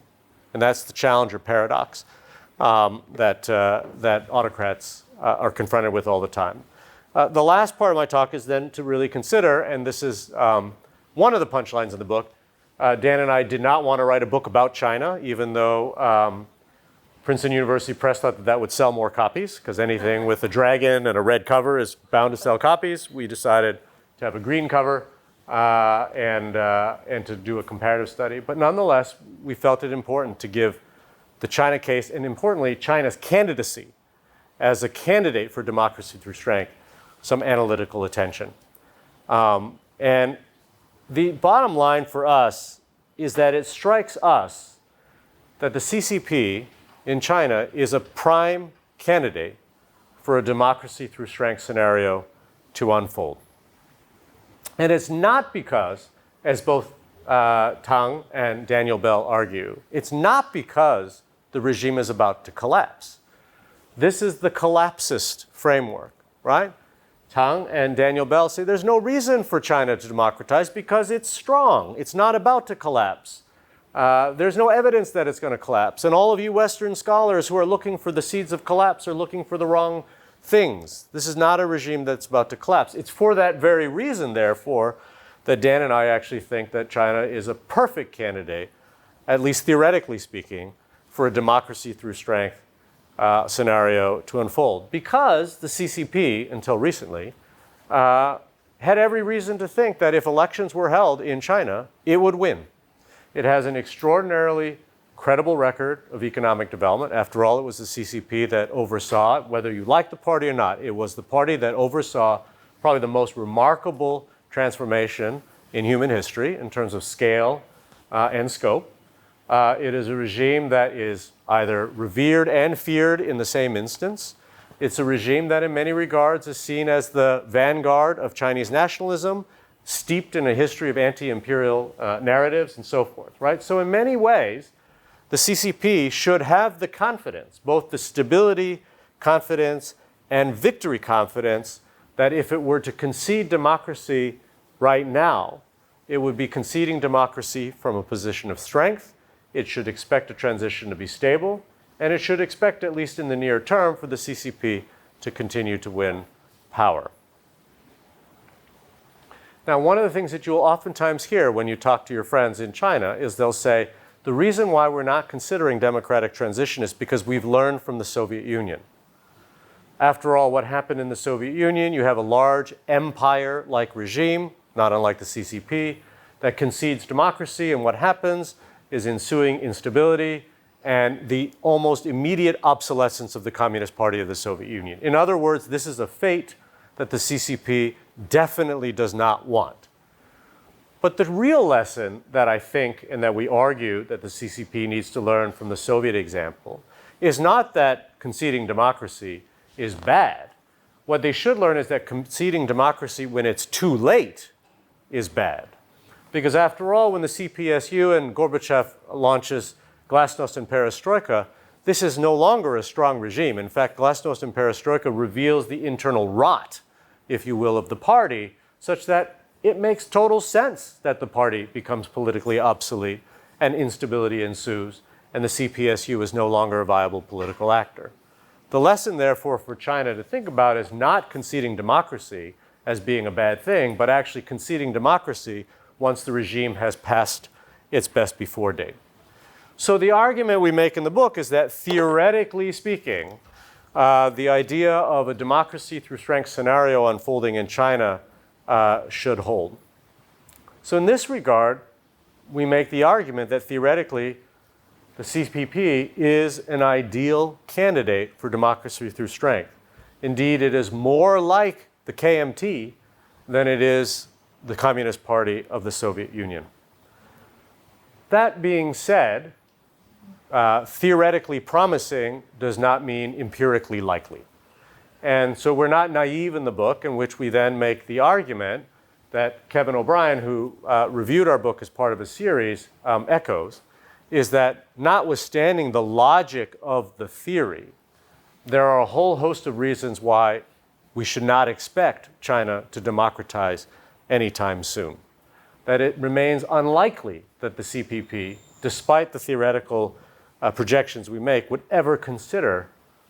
And that's the Challenger paradox that autocrats are confronted with all the time. The last part of my talk is then to really consider, and this is one of the punchlines in the book. Dan and I did not want to write a book about China, even though Princeton University Press thought that that would sell more copies, because anything with a dragon and a red cover is bound to sell copies. We decided to have a green cover and to do a comparative study. But nonetheless, we felt it important to give the China case, and importantly, China's candidacy as a candidate for democracy through strength, some analytical attention. And the bottom line for us is that it strikes us that the CCP in China is a prime candidate for a democracy through strength scenario to unfold. And it's not because, as both Tang and Daniel Bell argue, it's not because the regime is about to collapse. This is the collapsist framework, right? Tang and Daniel Bell say there's no reason for China to democratize because it's strong. It's not about to collapse. There's no evidence that it's going to collapse. And all of you Western scholars who are looking for the seeds of collapse are looking for the wrong things. This is not a regime that's about to collapse. It's for that very reason, therefore, that Dan and I actually think that China is a perfect candidate, at least theoretically speaking, for a democracy through strength scenario to unfold. Because the CCP, until recently, had every reason to think that if elections were held in China, it would win. It has an extraordinarily credible record of economic development. After all, it was the CCP that oversaw it, whether you like the party or not. It was the party that oversaw probably the most remarkable transformation in human history in terms of scale and scope. It is a regime that is either revered and feared in the same instance. It's a regime that in many regards is seen as the vanguard of Chinese nationalism, steeped in a history of anti-imperial narratives and so forth, right? So in many ways, the CCP should have the confidence, both the stability, confidence, and victory confidence, that if it were to concede democracy right now, it would be conceding democracy from a position of strength. It should expect a transition to be stable, and it should expect, at least in the near term, for the CCP to continue to win power. Now, one of the things that you'll oftentimes hear when you talk to your friends in China is they'll say, the reason why we're not considering democratic transition is because we've learned from the Soviet Union. After all, what happened in the Soviet Union, you have a large empire-like regime, not unlike the CCP, that concedes democracy, and what happens is ensuing instability and the almost immediate obsolescence of the Communist Party of the Soviet Union. In other words, this is a fate that the CCP definitely does not want. But the real lesson that I think and that we argue that the CCP needs to learn from the Soviet example is not that conceding democracy is bad. What they should learn is that conceding democracy when it's too late is bad. Because after all, when the CPSU and Gorbachev launches Glasnost and Perestroika, this is no longer a strong regime. In fact, Glasnost and Perestroika reveals the internal rot, if you will, of the party, such that it makes total sense that the party becomes politically obsolete and instability ensues, and the CPSU is no longer a viable political actor. The lesson, therefore, for China to think about is not conceding democracy as being a bad thing, but actually conceding democracy once the regime has passed its best before date. So the argument we make in the book is that theoretically speaking, the idea of a democracy through strength scenario unfolding in China should hold. So in this regard, we make the argument that theoretically the CPP is an ideal candidate for democracy through strength. Indeed, it is more like the KMT than it is the Communist Party of the Soviet Union. That being said, theoretically promising does not mean empirically likely. And so we're not naive in the book, in which we then make the argument that Kevin O'Brien, who reviewed our book as part of a series, echoes, is that notwithstanding the logic of the theory, there are a whole host of reasons why we should not expect China to democratize anytime soon. That it remains unlikely that the CPP, despite the theoretical projections we make, would ever consider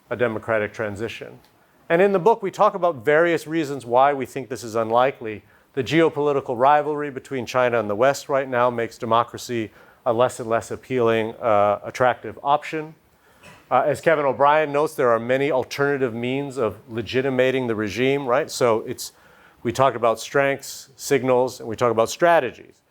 a democratic transition. And in the book, we talk about various reasons why we think this is unlikely. The geopolitical rivalry between China and the West right now makes democracy a less and less appealing, attractive option. As Kevin O'Brien notes, there are many alternative means of legitimating the regime, right? So we talk about strengths, signals, and we talk about strategies.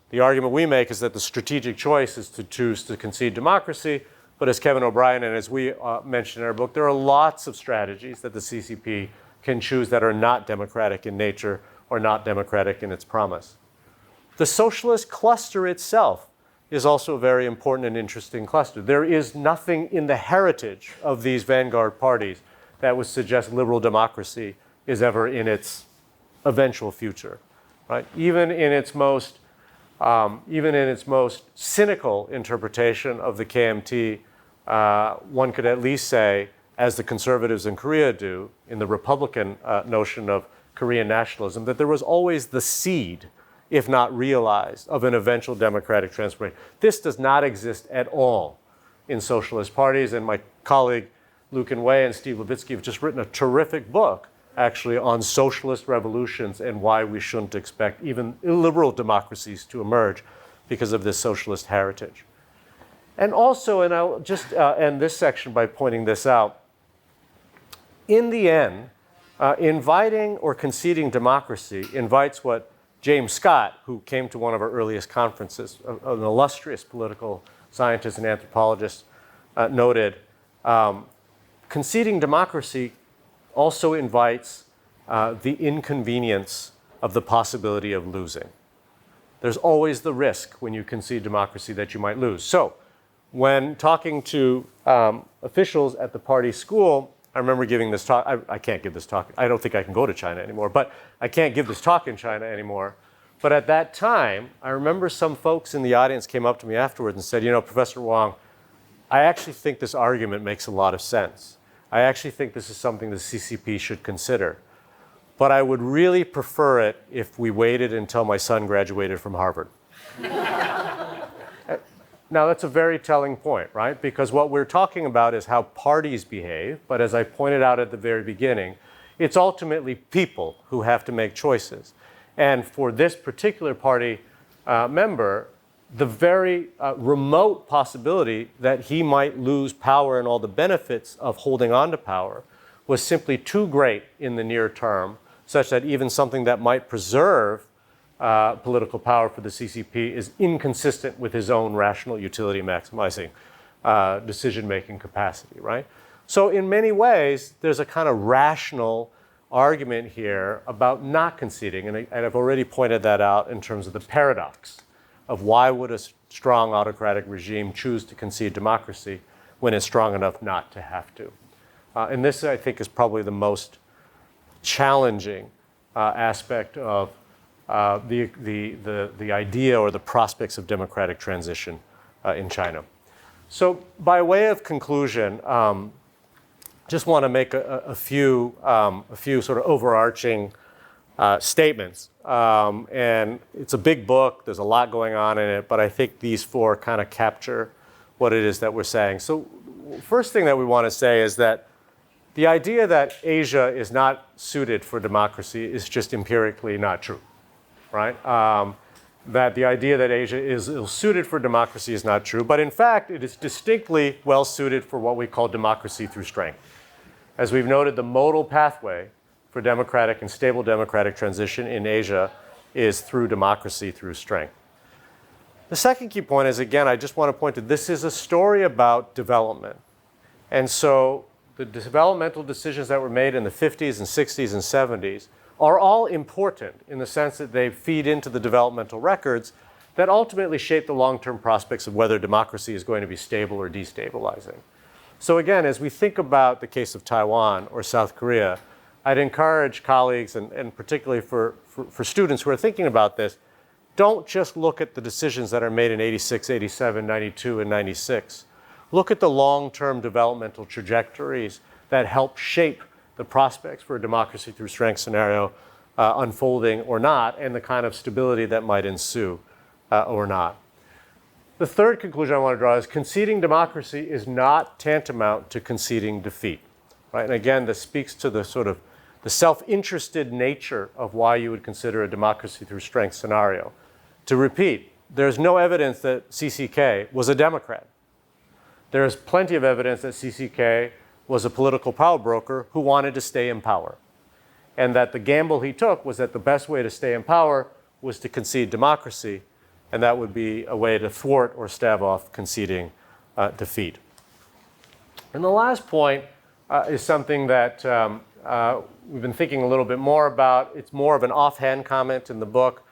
The argument we make is that the strategic choice is to choose to concede democracy, but as Kevin O'Brien and as we mentioned in our book, there are lots of strategies that the CCP can choose that are not democratic in nature or not democratic in its promise. The socialist cluster itself is also a very important and interesting cluster. There is nothing in the heritage of these vanguard parties that would suggest liberal democracy is ever in its eventual future, right? Even in its most cynical interpretation of the KMT, one could at least say, as the conservatives in Korea do, in the Republican notion of Korean nationalism, that there was always the seed, if not realized, of an eventual democratic transformation. This does not exist at all in socialist parties, and my colleague Luke and Wei and Steve Levitsky have just written a terrific book actually on socialist revolutions and why we shouldn't expect even illiberal democracies to emerge because of this socialist heritage. And also, and I'll just end this section by pointing this out, in the end, inviting or conceding democracy invites what James Scott, who came to one of our earliest conferences, an illustrious political scientist and anthropologist, noted, conceding democracy also invites the inconvenience of the possibility of losing. There's always the risk when you concede democracy that you might lose. So when talking to officials at the party school, I remember giving this talk. I can't give this talk. I don't think I can go to China anymore, but I can't give this talk in China anymore. But at that time, I remember some folks in the audience came up to me afterwards and said, you know, Professor Wong, I actually think this argument makes a lot of sense. I actually think this is something the CCP should consider. But I would really prefer it if we waited until my son graduated from Harvard. Now, that's a very telling point, right? Because what we're talking about is how parties behave. But as I pointed out at the very beginning, it's ultimately people who have to make choices. And for this particular party member, the very remote possibility that he might lose power and all the benefits of holding on to power was simply too great in the near term, such that even something that might preserve political power for the CCP is inconsistent with his own rational utility maximizing decision-making capacity, right? So in many ways, there's a kind of rational argument here about not conceding, and I've already pointed that out in terms of the paradox of why would a strong autocratic regime choose to concede democracy when it's strong enough not to have to. And this, I think, is probably the most challenging aspect of the idea or the prospects of democratic transition in China. So by way of conclusion, just want to make a few sort of overarching statements. And it's a big book. There's a lot going on in it, but I think these four kind of capture what it is that we're saying. So first thing that we want to say is that the idea that Asia is not suited for democracy is just empirically not true, right? That the idea that Asia is ill-suited for democracy is not true, but in fact, it is distinctly well-suited for what we call democracy through strength. As we've noted, the modal pathway for democratic and stable democratic transition in Asia is through democracy through strength. The second key point is, again, I just want to point to this is a story about development. And so the developmental decisions that were made in the 50s and 60s and 70s are all important in the sense that they feed into the developmental records that ultimately shape the long-term prospects of whether democracy is going to be stable or destabilizing. So again, as we think about the case of Taiwan or South Korea, I'd encourage colleagues, and particularly for students who are thinking about this, don't just look at the decisions that are made in 86, 87, 92, and 96. Look at the long-term developmental trajectories that help shape the prospects for a democracy through strength scenario unfolding or not, and the kind of stability that might ensue or not. The third conclusion I want to draw is conceding democracy is not tantamount to conceding defeat. Right? And again, this speaks to the sort of the self-interested nature of why you would consider a democracy through strength scenario. To repeat, there's no evidence that CCK was a Democrat. There is plenty of evidence that CCK was a political power broker who wanted to stay in power. And that the gamble he took was that the best way to stay in power was to concede democracy, and that would be a way to thwart or stave off conceding defeat. And the last point is something that we've been thinking a little bit more about. It's more of an offhand comment in the book,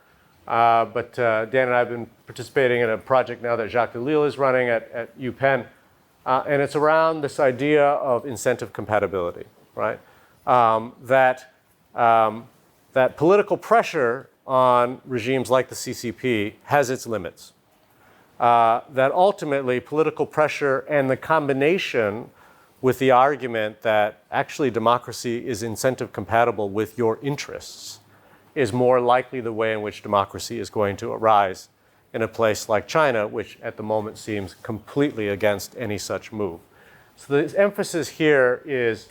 but Dan and I have been participating in a project now that Jacques Delisle is running at UPenn, and it's around this idea of incentive compatibility, right? That political pressure on regimes like the CCP has its limits. That ultimately political pressure and the combination with the argument that actually democracy is incentive compatible with your interests is more likely the way in which democracy is going to arise in a place like China, which at the moment seems completely against any such move. So the emphasis here is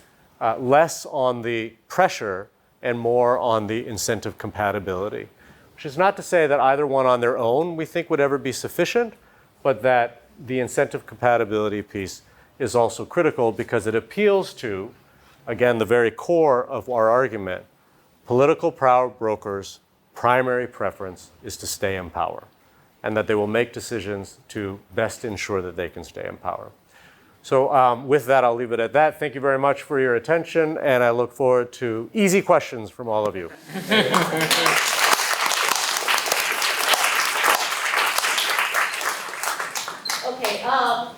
less on the pressure and more on the incentive compatibility, which is not to say that either one on their own we think would ever be sufficient, but that the incentive compatibility piece is also critical because it appeals to, again, the very core of our argument. Political power brokers' primary preference is to stay in power, and that they will make decisions to best ensure that they can stay in power. So with that, I'll leave it at that. Thank you very much for your attention, and I look forward to easy questions from all of you. Okay,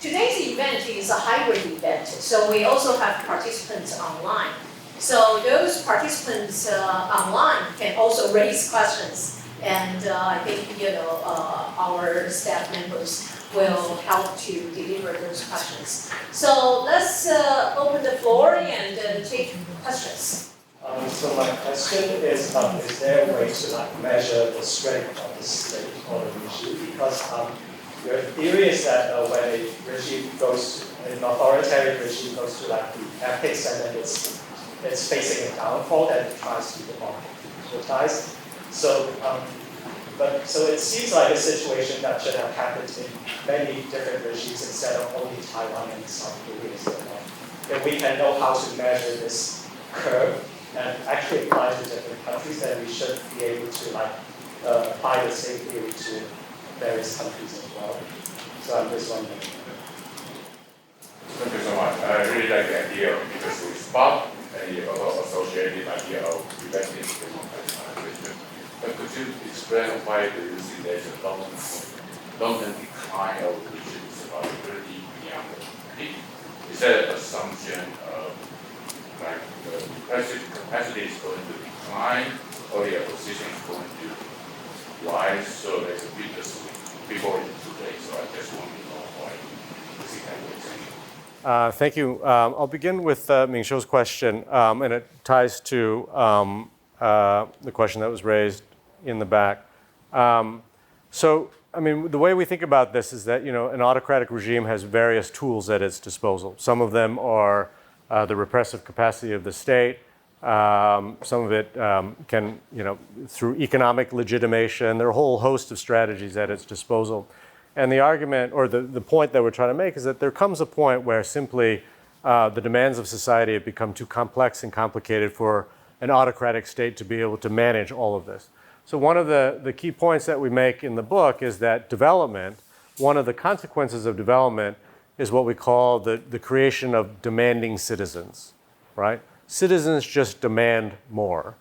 today's event is a hybrid event, so we also have participants online. So those participants online can also raise questions, and I think our staff members will help to deliver those questions. So let's open the floor and take questions. So my question is there a way to measure the strength of the state or the regime? Because your theory is that when a regime an authoritarian regime goes to the apex and then it's facing a downfall and it tries to democratize. So it seems like a situation that should have happened in many different regimes instead of only Taiwan and South Korea. So if we can know how to measure this curve and actually apply to different countries, then we should be able to apply the same theory to various countries as well. So I'm just wondering. Thank you so much. I really like the idea of bittersweet spot and the associated idea of preventing democratization. But could you explain why do you see there's a long-term decline of regimes about 30 beyond the peak? Is that an assumption of the capacity is going to decline or the opposition is going to rise? So there's a bittersweet before today. So I just want to know why you see that way. Thank you. I'll begin with Ming Shou's question, and it ties to the question that was raised in the back. So, I mean, the way we think about this is that, an autocratic regime has various tools at its disposal. Some of them are the repressive capacity of the state. Some of it can, through economic legitimation. There are a whole host of strategies at its disposal. And the argument, or the point that we're trying to make is that there comes a point where simply the demands of society have become too complex and complicated for an autocratic state to be able to manage all of this. So one of the key points that we make in the book is that development, one of the consequences of development is what we call the creation of demanding citizens, right? Citizens just demand more.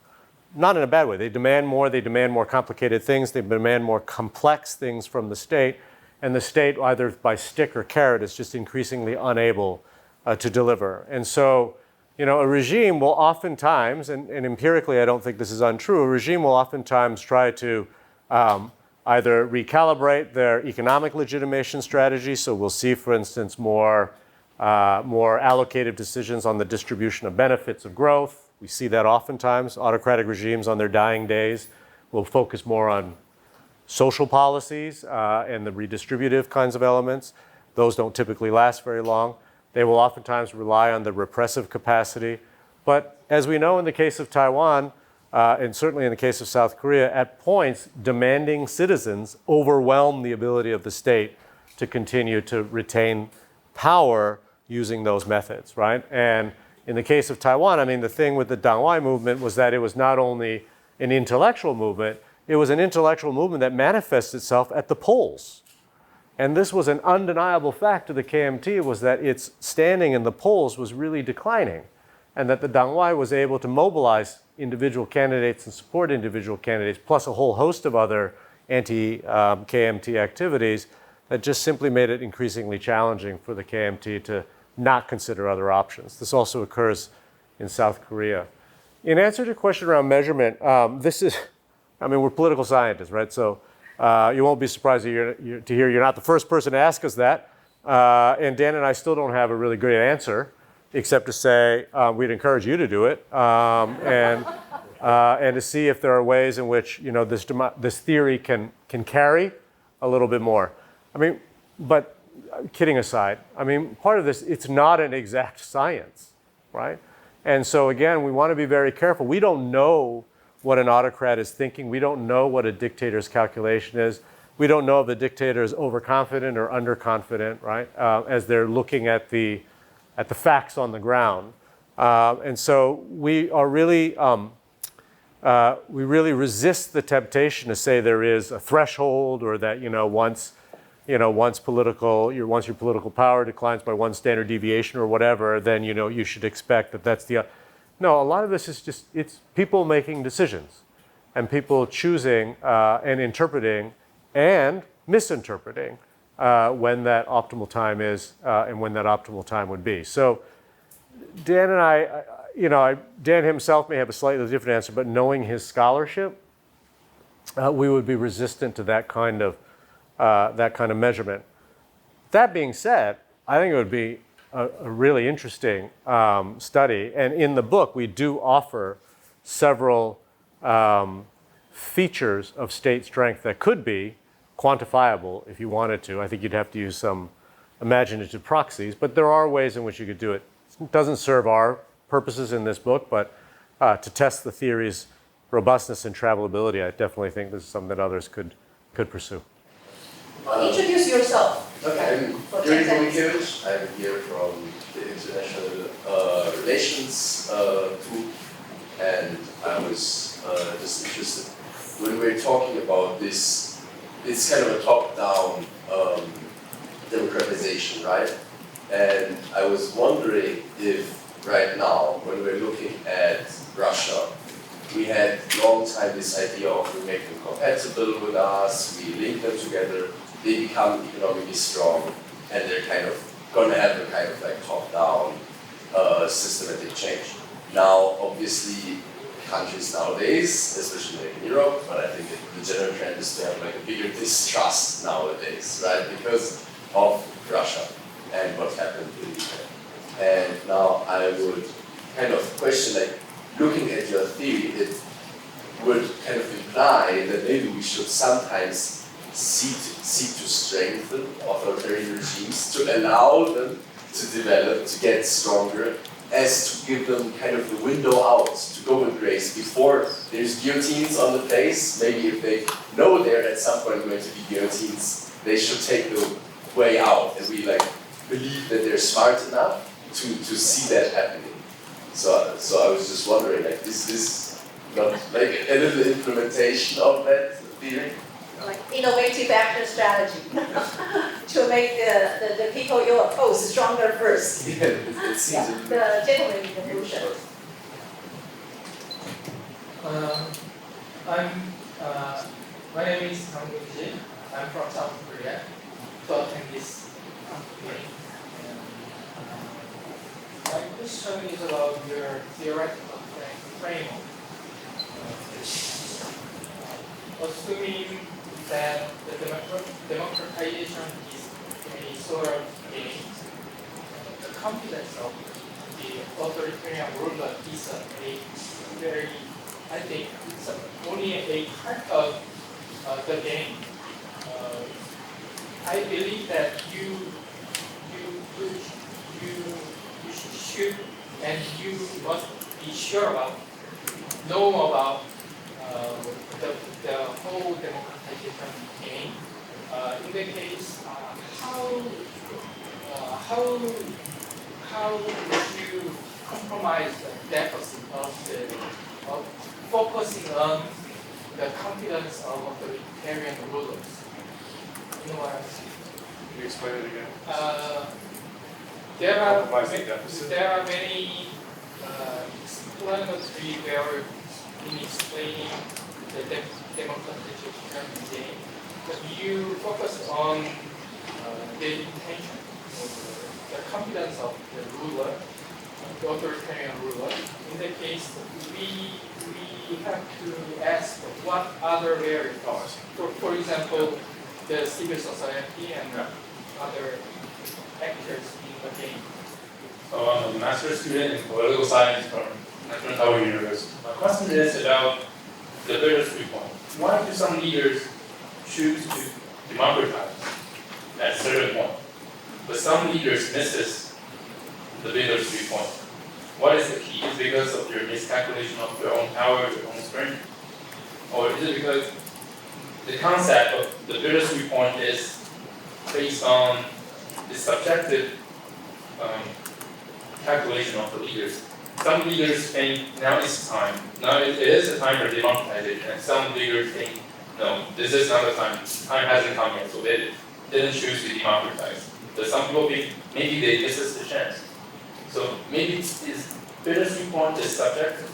Not in a bad way. They demand more complicated things, they demand more complex things from the state, and the state, either by stick or carrot, is just increasingly unable to deliver. And so, a regime will oftentimes, and empirically I don't think this is untrue, a regime will oftentimes try to either recalibrate their economic legitimation strategy. So we'll see, for instance, more allocative decisions on the distribution of benefits of growth, We see that oftentimes. Autocratic regimes on their dying days will focus more on social policies and the redistributive kinds of elements. Those don't typically last very long. They will oftentimes rely on the repressive capacity. But as we know in the case of Taiwan, and certainly in the case of South Korea, at points, demanding citizens overwhelm the ability of the state to continue to retain power using those methods, right? And in the case of Taiwan, I mean, the thing with the Dangwai movement was that it was not only an intellectual movement, it was an intellectual movement that manifests itself at the polls. And this was an undeniable fact of the KMT, was that its standing in the polls was really declining, and that the Dangwai was able to mobilize individual candidates and support individual candidates, plus a whole host of other anti-KMT activities that just simply made it increasingly challenging for the KMT to not consider other options. This also occurs in South Korea. In answer to your question around measurement, this is, I mean, we're political scientists, right? So you won't be surprised to hear you're not the first person to ask us that. And Dan and I still don't have a really great answer, except to say we'd encourage you to do it, and to see if there are ways in which, you know, this theory can carry a little bit more. I mean, but kidding aside, I mean, part of this, it's not an exact science, right? And so again, we want to be very careful. We don't know what an autocrat is thinking. We don't know what a dictator's calculation is. We don't know if the dictator is overconfident or underconfident, right? As they're looking at the facts on the ground. And so we are really, we really resist the temptation to say there is a threshold, or that, once your political power declines by one standard deviation or whatever, then, you should expect that that's the. No, a lot of this is just, it's people making decisions and people choosing and interpreting and misinterpreting when that optimal time is and when that optimal time would be. So Dan and I, Dan himself may have a slightly different answer, but knowing his scholarship, we would be resistant to that kind of measurement. That being said, I think it would be a really interesting study. And in the book, we do offer several features of state strength that could be quantifiable if you wanted to. I think you'd have to use some imaginative proxies, but there are ways in which you could do it. It doesn't serve our purposes in this book, but to test the theory's robustness and travelability, I definitely think this is something that others could pursue. Introduce yourself. Okay, I'm Yuri Komikiewicz. I'm here from the International Relations group, and I was just interested when we're talking about this. It's kind of a top-down democratization, right? And I was wondering if right now, when we're looking at Russia, we had long time this idea of we make them compatible with us, we link them together, they become economically strong, and they're kind of going to have a kind of like top-down systematic change. Now, obviously, countries nowadays, especially like in Europe, but I think the general trend is to have like a bigger distrust nowadays, right? Because of Russia and what happened in Ukraine. And now I would kind of question, like, looking at your theory, it would kind of imply that maybe we should sometimes seek to strengthen authoritarian regimes, to allow them to develop, to get stronger, as to give them kind of the window out, to go with grace before there's guillotines on the place. Maybe if they know they're at some point going to be guillotines, they should take the way out, and we like believe that they're smart enough to see that happening. So I was just wondering, like, is this not like a little implementation of that theory? Like innovative action strategy to make the people you oppose stronger first. Yeah, it seems. The gentleman in the blue shirt. My name is Kang Ji. I'm from South Korea to attend this meeting. My question is about your theoretical framework. Assuming that the democratization is a sort of the confidence of the the authoritarian ruler is a very, I think, it's only a part of the game. I believe that you should and you must be sure about, know about the whole democratization game. In the case, how would you compromise the deficit of focusing on the confidence of authoritarian rulers? You know what I'm saying? Can you explain it again? There are Compromising deficit? there are many explanatory where in explaining the democratization game, but you focus on the intention, the confidence of the ruler, the authoritarian ruler. In the case, we have to ask what other variables. For example, the civil society and other actors in the game. So I'm a master's student in political science from National Taiwan University. My question is about the bittersweet point. Why do some leaders choose to democratize at a certain point, but some leaders misses the bittersweet point? What is the key? Is it because of their miscalculation of their own power, their own strength? Or is it because the concept of the bittersweet point is based on the subjective calculation of the leaders? Some leaders think now is time. Now it is the time for democratization, and some leaders think no, this is not the time. Time hasn't come yet, so they didn't choose to democratize. But some people think maybe this is the chance. So maybe is bittersweet point is subjective,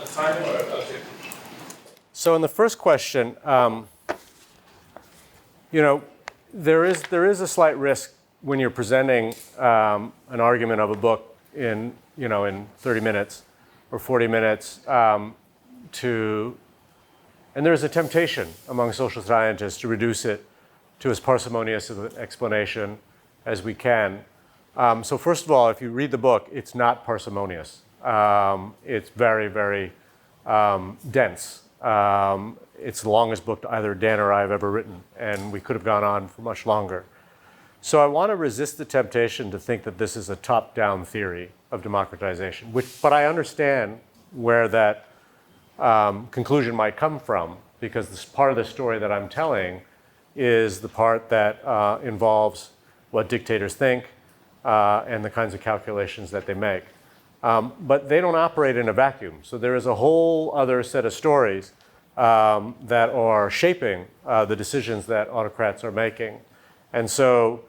a time or objective? So in the first question, there is a slight risk when you're presenting an argument of a book in 30 minutes or 40 minutes and there's a temptation among social scientists to reduce it to as parsimonious an explanation as we can. So first of all, if you read the book, it's not parsimonious. It's very, very dense. It's the longest book either Dan or I have ever written, and we could have gone on for much longer. So I want to resist the temptation to think that this is a top-down theory of democratization, but I understand where that conclusion might come from, because this part of the story that I'm telling is the part that involves what dictators think and the kinds of calculations that they make. But they don't operate in a vacuum. So there is a whole other set of stories that are shaping the decisions that autocrats are making. And so,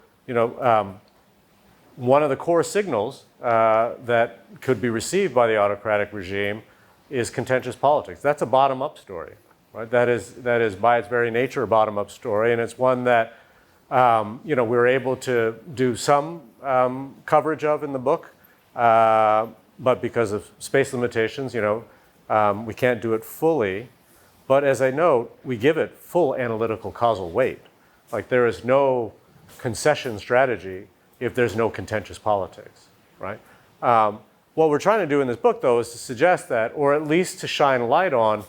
one of the core signals that could be received by the autocratic regime is contentious politics. That's a bottom-up story, right? That is by its very nature a bottom-up story, and it's one that we're able to do some coverage of in the book, but because of space limitations, we can't do it fully. But as I note, we give it full analytical causal weight. Like, there is no concession strategy if there's no contentious politics, right? What we're trying to do in this book, though, is to suggest that, or at least to shine light on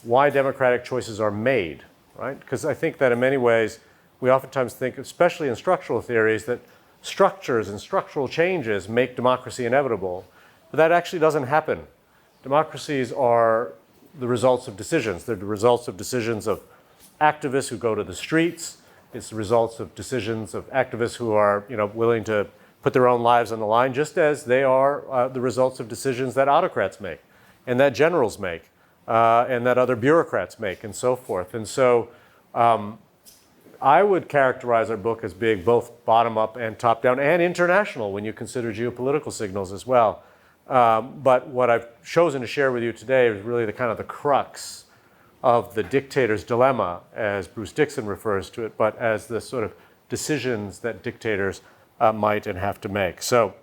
why democratic choices are made, right? Because I think that in many ways, we oftentimes think, especially in structural theories, that structures and structural changes make democracy inevitable. But that actually doesn't happen. Democracies are the results of decisions. They're the results of decisions of activists who go to the streets. It's the results of decisions of activists who are willing to put their own lives on the line, just as they are the results of decisions that autocrats make, and that generals make, and that other bureaucrats make, and so forth. And so I would characterize our book as being both bottom-up and top-down, and international when you consider geopolitical signals as well. But what I've chosen to share with you today is really the kind of the crux of the dictator's dilemma, as Bruce Dixon refers to it, but as the sort of decisions that dictators might and have to make. So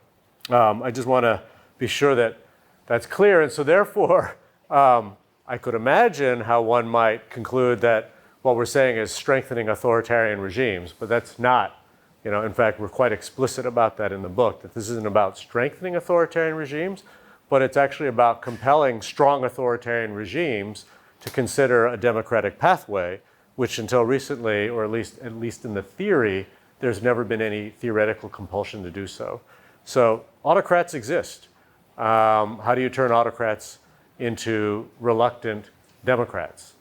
I just want to be sure that that's clear. And so therefore, I could imagine how one might conclude that what we're saying is strengthening authoritarian regimes, but that's not In fact, we're quite explicit about that in the book, that this isn't about strengthening authoritarian regimes, but it's actually about compelling strong authoritarian regimes to consider a democratic pathway, which until recently, or at least in the theory, there's never been any theoretical compulsion to do so. So autocrats exist. How do you turn autocrats into reluctant democrats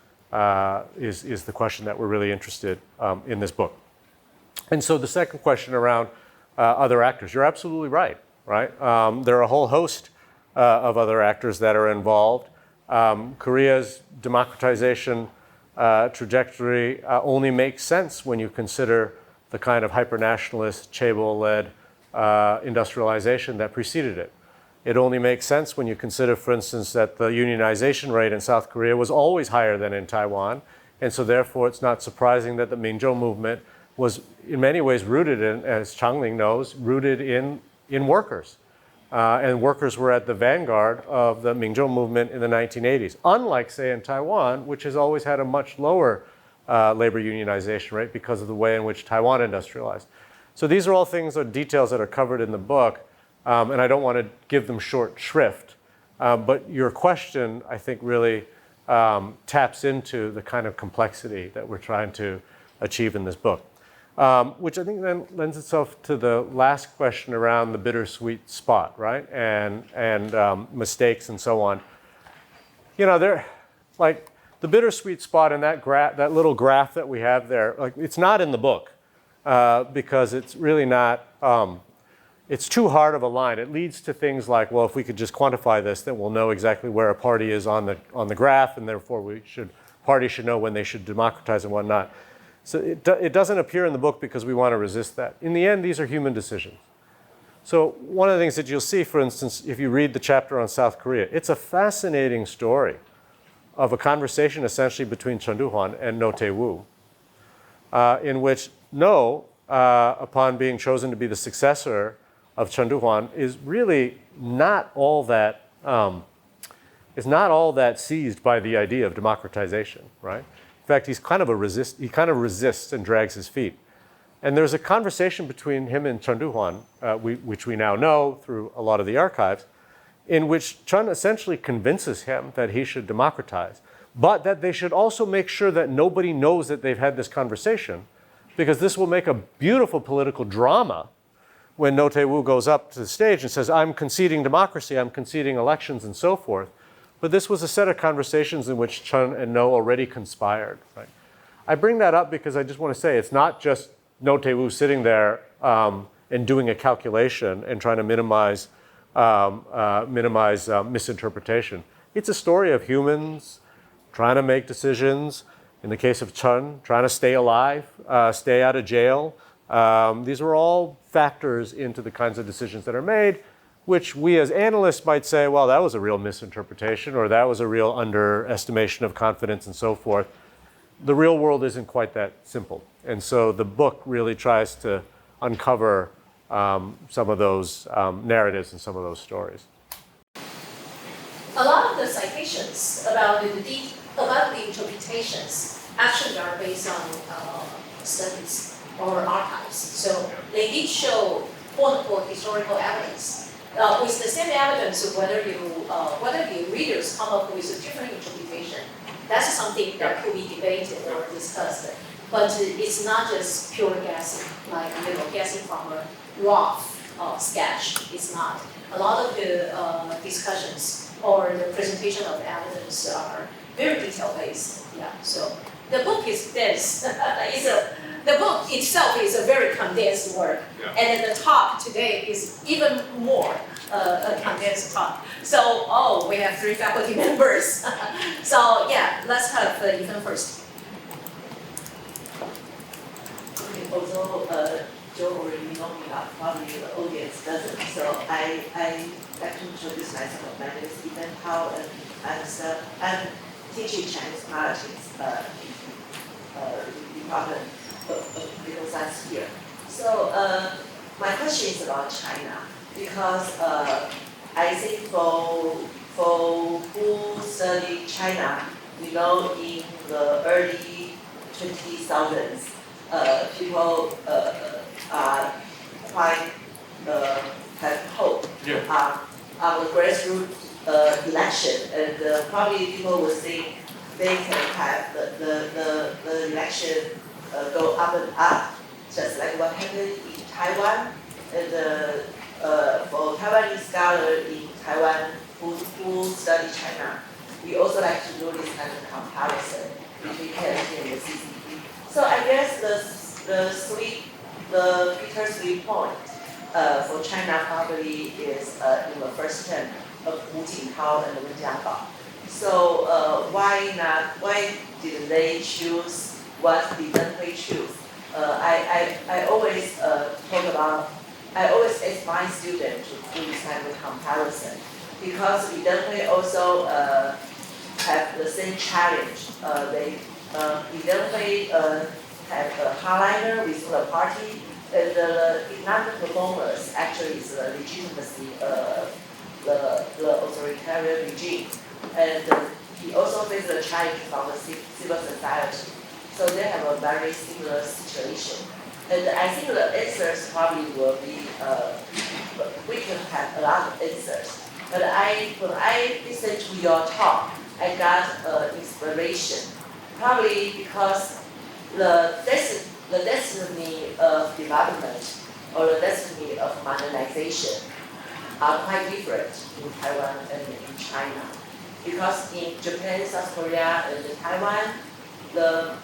is the question that we're really interested in this book. And so the second question around other actors, you're absolutely right? There are a whole host of other actors that are involved. Korea's democratization trajectory only makes sense when you consider the kind of hyper-nationalist, chaebol-led industrialization that preceded it. It only makes sense when you consider, for instance, that the unionization rate in South Korea was always higher than in Taiwan. And so therefore, it's not surprising that the Minjo movement was in many ways rooted in, as Changling knows, rooted in workers. And workers were at the vanguard of the Minjo movement in the 1980s. Unlike, say, in Taiwan, which has always had a much lower labor unionization rate because of the way in which Taiwan industrialized. So these are all things or details that are covered in the book. And I don't want to give them short shrift. But your question, I think, really taps into the kind of complexity that we're trying to achieve in this book. Which I think then lends itself to the last question around the bittersweet spot, right? And mistakes and so on. They're like the bittersweet spot in that little graph that we have there, like it's not in the book because it's really not, it's too hard of a line. It leads to things like, well, if we could just quantify this, then we'll know exactly where a party is on the graph, and therefore parties should know when they should democratize and whatnot. So it doesn't appear in the book because we want to resist that. In the end, these are human decisions. So one of the things that you'll see, for instance, if you read the chapter on South Korea, it's a fascinating story of a conversation essentially between Chun Doo-hwan and No Tae-woo, in which No, upon being chosen to be the successor of Chun Doo-hwan, is really not all that seized by the idea of democratization, right? In fact, he kind of resists and drags his feet. And there's a conversation between him and Chun Doo-hwan, which we now know through a lot of the archives, in which Chun essentially convinces him that he should democratize, but that they should also make sure that nobody knows that they've had this conversation, because this will make a beautiful political drama when No Tae-woo goes up to the stage and says, I'm conceding democracy, I'm conceding elections, and so forth. But this was a set of conversations in which Chun and No already conspired. Right? I bring that up because I just want to say it's not just No Tae-woo sitting there and doing a calculation and trying to minimize misinterpretation. It's a story of humans trying to make decisions. In the case of Chun, trying to stay alive, stay out of jail. These are all factors into the kinds of decisions that are made, which we as analysts might say, well, that was a real misinterpretation, or that was a real underestimation of confidence and so forth. The real world isn't quite that simple. And so the book really tries to uncover some of those narratives and some of those stories. A lot of the citations about the interpretations actually are based on studies or archives. So they did show quote-unquote historical evidence. With the same evidence, whether the readers come up with a different interpretation, that's something that could be debated or discussed. But it's not just pure guessing, like guessing from a rough sketch. It's not. A lot of the discussions or the presentation of evidence are very detail-based. Yeah. So the book is this. The book itself is a very condensed work, and the talk today is even more a condensed talk. So, we have 3 faculty members. So, yeah, let's have Ethan first. Okay, although Joe already know me, probably the audience doesn't. So I like to introduce myself. My name is Ethan Hao, and I'm teaching Chinese politics department of political science here. So my question is about China, because I think for who study China, in the early 2000s, people quite have hope Yeah. on the grassroots election, and probably people will think they can have the election go up and up, just like what happened in Taiwan. And for Taiwanese scholars in Taiwan who study China, we also like to do this kind of comparison between KOO-NTU and the CCP. So I guess the bittersweet point for China probably is in the first term of Hu Jintao and Wen Jiabao. So why didn't they choose what didn't they choose? I always I always ask my students to do this kind of comparison because we definitely also have the same challenge. We definitely have a hardliner within the party, and the economic performance actually is the legitimacy of the authoritarian regime. And he also faces a challenge from the civil society. So they have a very similar situation. And I think the answers probably will be, we can have a lot of answers. But when I listened to your talk, I got inspiration. Probably because the destiny of development or the destiny of modernization are quite different in Taiwan and in China. Because in Japan, South Korea, and Taiwan, the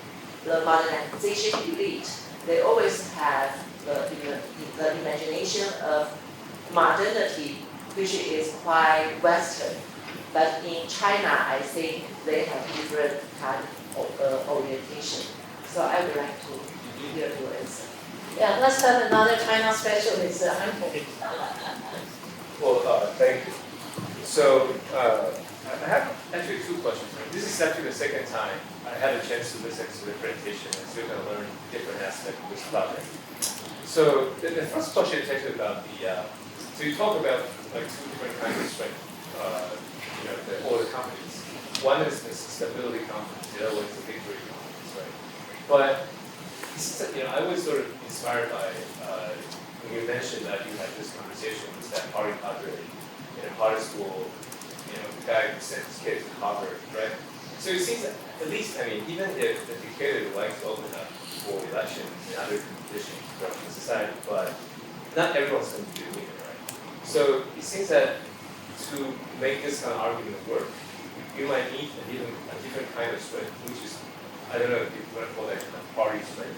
modernization elite, they always have the imagination of modernity, which is quite Western. But in China, I think they have different kind of orientation. So I would like to hear your answer. Yeah, let's have another China specialist, Hanko. Well, thank you. So I have actually two questions. This is actually the second time I had a chance to listen to the presentation and still going to learn different aspects of this project. So the first question is actually about so you talk about like two different kinds of strength, all the companies. One is the stability companies, the other one is the victory companies, right? But I was sort of inspired by when you mentioned that you had this conversation with that party cadre in a party school, the guy who sent his kids to Harvard, right? So it seems that at least, even if the dictator would like to open up for elections and other conditions throughout the society, but not everyone's going to be doing it, right? So it seems that to make this kind of argument work, you might need a different kind of strength, which is, I don't know if you want to call that kind of party strength.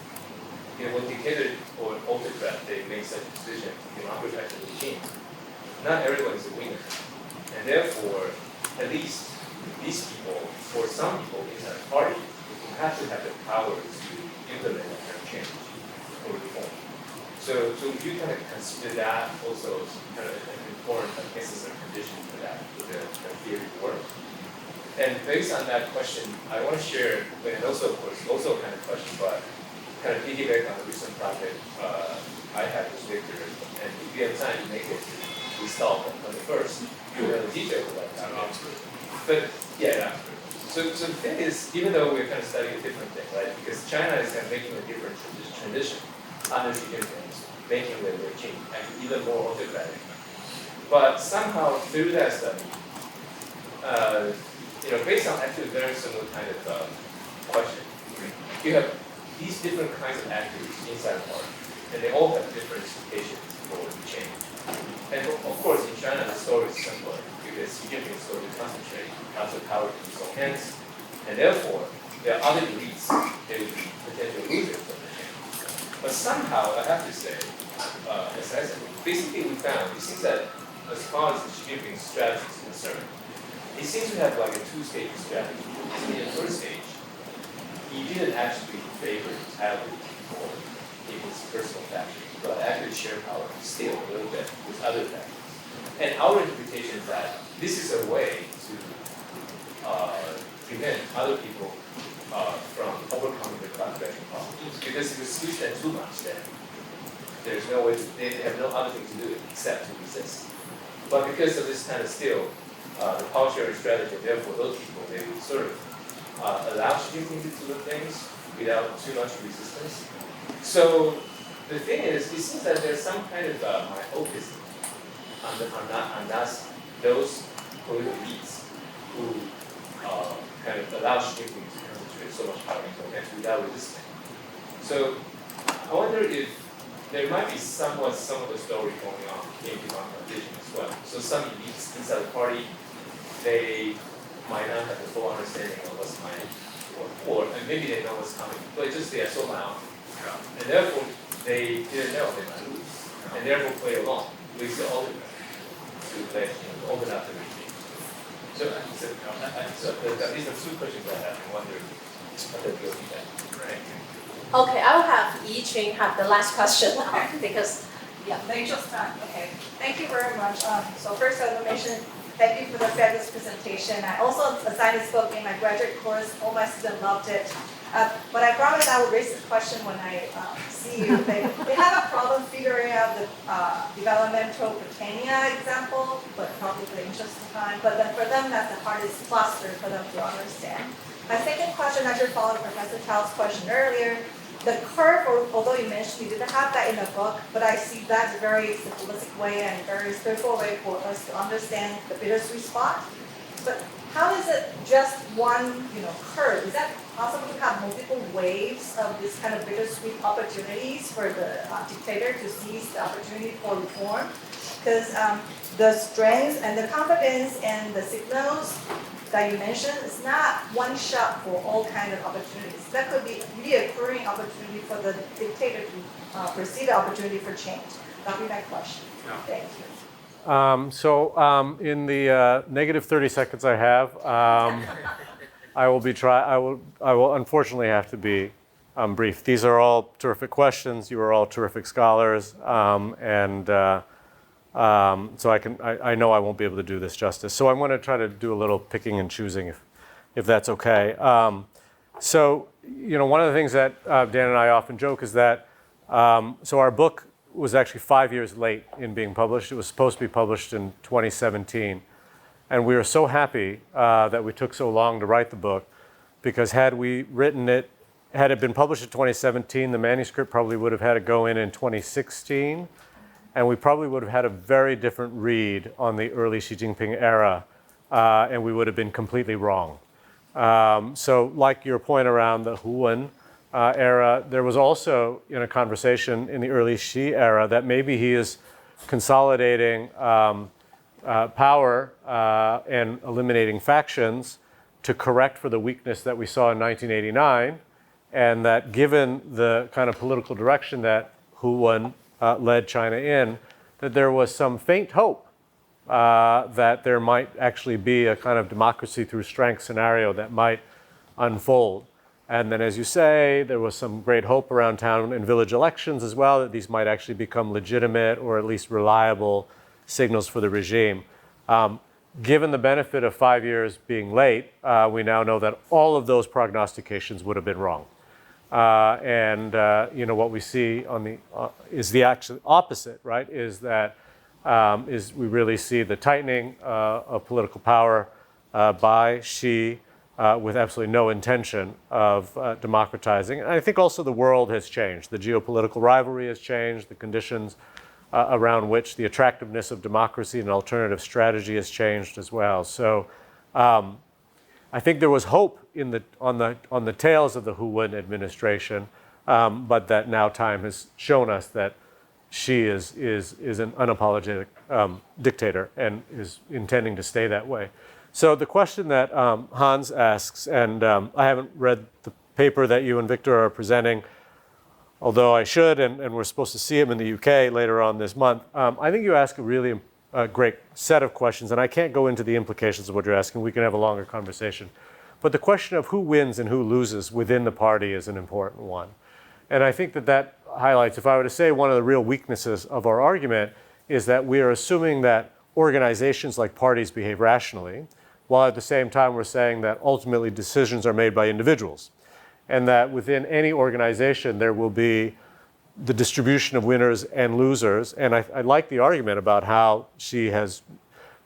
When dictator or autocrat, they make such a decision to democratize the regime, not everyone is a winner. And therefore, at least these people, or some people in that party, have to have the power to implement that kind of change or reform. So you kind of consider that also as kind of an important necessary condition for that, for the theory to work. And based on that question, I want to share, and also, of course, also kind of question, but kind of piggyback on the recent project I had with Victor, and if you have time to make it, we start on the first. You know the details of that. But yeah, after. So the thing is, even though we're kind of studying a different thing, right? Because China is kind of making a different transition under Xi Jinping, making the regime actually even more autocratic. But somehow through that study, based on actually a very similar kind of question, you have these different kinds of actors inside the party, and they all have different expectations for change. And of course, in China, the story is simpler because Xi Jinping is going to concentrate lots of power in his own hands, and therefore, there are other elites that will be potential losers of the change. But somehow, I have to say, as I said, basically we found, it seems that as far as Xi Jinping's strategy is concerned, he seems to have like a two-stage strategy. In the first stage, he didn't actually favor entirely for his personal faction, but actually share power still a little bit with other factions. And our interpretation is that this is a way to prevent other people from overcoming the class-faction problem. Because if you squeeze them too much, then there's no way they have no other thing to do except to resist. But because of this kind of still, the power sharing strategy, therefore those people, they would sort of allow Xi Jinping to do things without too much resistance. So the thing is, it seems that there's some kind of myopism on those political elites who kind of allow Xi Jinping to concentrate so much power in Contentious without resisting. So I wonder if there might be some of the story going on in democratization as well. So some elites inside the party, they might not have the full understanding of what's coming, or and maybe they know what's coming, but it's just they are so myopic. And therefore, they didn't know they might lose, and therefore play along with the ultimate to let open up the regime. So these are two questions I have. I wonder what the deal with that. Right? Okay, I will have Yit-Chong have the last question now because, yeah. Thank you. Okay, thank you very much. So first I want to mention, thank you for the fabulous presentation. I also assigned this book in my graduate course. All my students loved it. But I promise I will raise this question when I see you. They have a problem figuring out the developmental Britannia example, but probably for the interest of time. But then for them, that's the hardest cluster for them to understand. My second question actually followed Professor Tao's question earlier. The curve, although you mentioned you didn't have that in the book, but I see that's a very simplistic way and very straightforward way for us to understand the bittersweet spot. But how is it just one, curve? Is that possible to have multiple waves of this kind of bittersweet opportunities for the dictator to seize the opportunity for reform? Because the strengths and the confidence and the signals that you mentioned is not one shot for all kinds of opportunities. That could be reoccurring opportunity for the dictator to perceive the opportunity for change. That would be my question. Thank you. In the negative 30 seconds I have, I will unfortunately have to be brief. These are all terrific questions. You are all terrific scholars, so I know I won't be able to do this justice. So I'm going to try to do a little picking and choosing, if that's okay. One of the things that Dan and I often joke is that our book was actually 5 years late in being published. It was supposed to be published in 2017. And we were so happy that we took so long to write the book, because had it been published in 2017, the manuscript probably would have had to go in 2016. And we probably would have had a very different read on the early Xi Jinping era, and we would have been completely wrong. So like your point around the Hu-Wen era, there was also a conversation in the early Xi era that maybe he is consolidating power and eliminating factions to correct for the weakness that we saw in 1989, and that given the kind of political direction that Hu-Wen led China in, that there was some faint hope that there might actually be a kind of democracy through strength scenario that might unfold. And then, as you say, there was some great hope around town and village elections as well, that these might actually become legitimate or at least reliable signals for the regime. Given the benefit of 5 years being late, we now know that all of those prognostications would have been wrong. What we see is the actual opposite, right? Is that we really see the tightening of political power by Xi with absolutely no intention of democratizing. And I think also the world has changed. The geopolitical rivalry has changed. The conditions around which the attractiveness of democracy and alternative strategy has changed as well. So I think there was hope on the tails of the Hu-Wen administration, but that now time has shown us that Xi is an unapologetic dictator and is intending to stay that way. So the question that Hans asks, and I haven't read the paper that you and Victor are presenting, although I should, and we're supposed to see him in the UK later on this month. I think you ask a really great set of questions, and I can't go into the implications of what you're asking. We can have a longer conversation. But the question of who wins and who loses within the party is an important one. And I think that highlights, if I were to say one of the real weaknesses of our argument, is that we are assuming that organizations like parties behave rationally, while at the same time we're saying that ultimately decisions are made by individuals. And that within any organization there will be the distribution of winners and losers. And I like the argument about how she has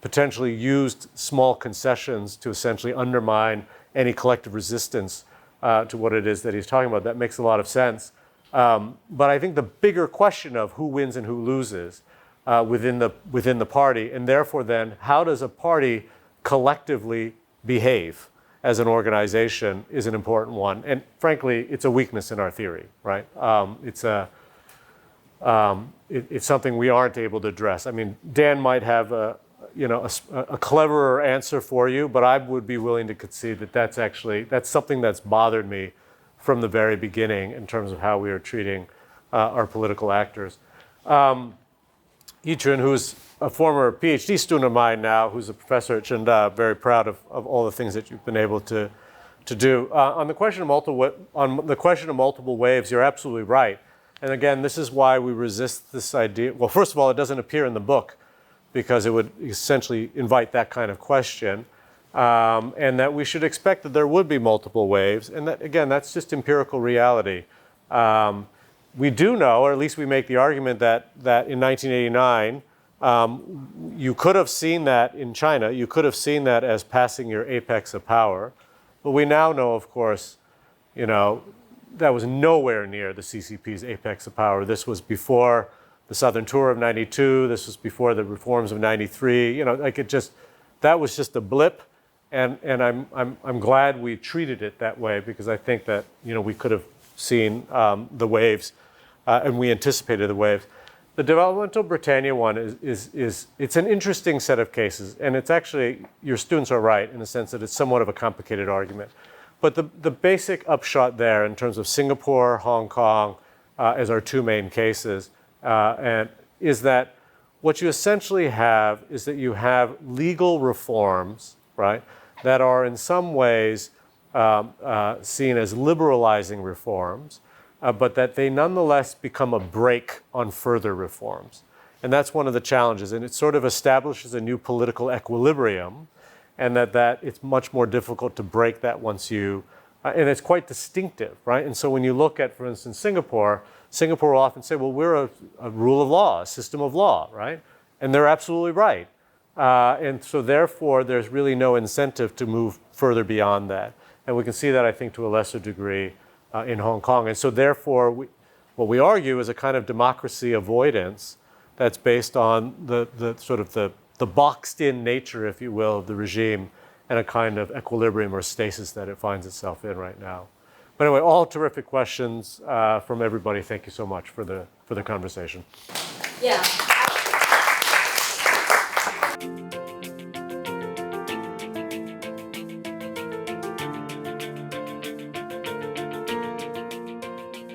potentially used small concessions to essentially undermine any collective resistance to what it is that he's talking about. That makes a lot of sense. But I think the bigger question of who wins and who loses within the party, and therefore then how does a party collectively behave as an organization, is an important one. And frankly, it's a weakness in our theory, right? It's something we aren't able to address. I mean, Dan might have a cleverer answer for you, but I would be willing to concede that that's something that's bothered me from the very beginning in terms of how we are treating our political actors. Yit-Chong, who's a former PhD student of mine now, who's a professor at Tsinghua, very proud of all the things that you've been able to do. On the question of multiple waves, you're absolutely right. And again, this is why we resist this idea. Well, first of all, it doesn't appear in the book because it would essentially invite that kind of question. And that we should expect that there would be multiple waves. And that, again, that's just empirical reality. We do know, or at least we make the argument that in 1989, you could have seen that in China. You could have seen that as passing your apex of power. But we now know, of course, that was nowhere near the CCP's apex of power. This was before the Southern Tour of '92. This was before the reforms of '93. That was just a blip. And I'm glad we treated it that way because I think that we could have seen the waves and we anticipated the waves. The developmental Britannia one it's an interesting set of cases, and it's actually, your students are right in the sense that it's somewhat of a complicated argument. But the basic upshot there in terms of Singapore, Hong Kong as our two main cases, and is that what you essentially have is that you have legal reforms, right, that are in some ways seen as liberalizing reforms, but that they nonetheless become a brake on further reforms. And that's one of the challenges. And it sort of establishes a new political equilibrium, and that it's much more difficult to break that once you, and it's quite distinctive, right? And so when you look at, for instance, Singapore will often say, well, we're a rule of law, a system of law, right? And they're absolutely right. And so therefore, there's really no incentive to move further beyond that. And we can see that, I think, to a lesser degree in Hong Kong. And so therefore, what we argue is a kind of democracy avoidance that's based on the sort of the boxed-in nature, if you will, of the regime and a kind of equilibrium or stasis that it finds itself in right now. But anyway, all terrific questions from everybody. Thank you so much for the conversation. Yeah.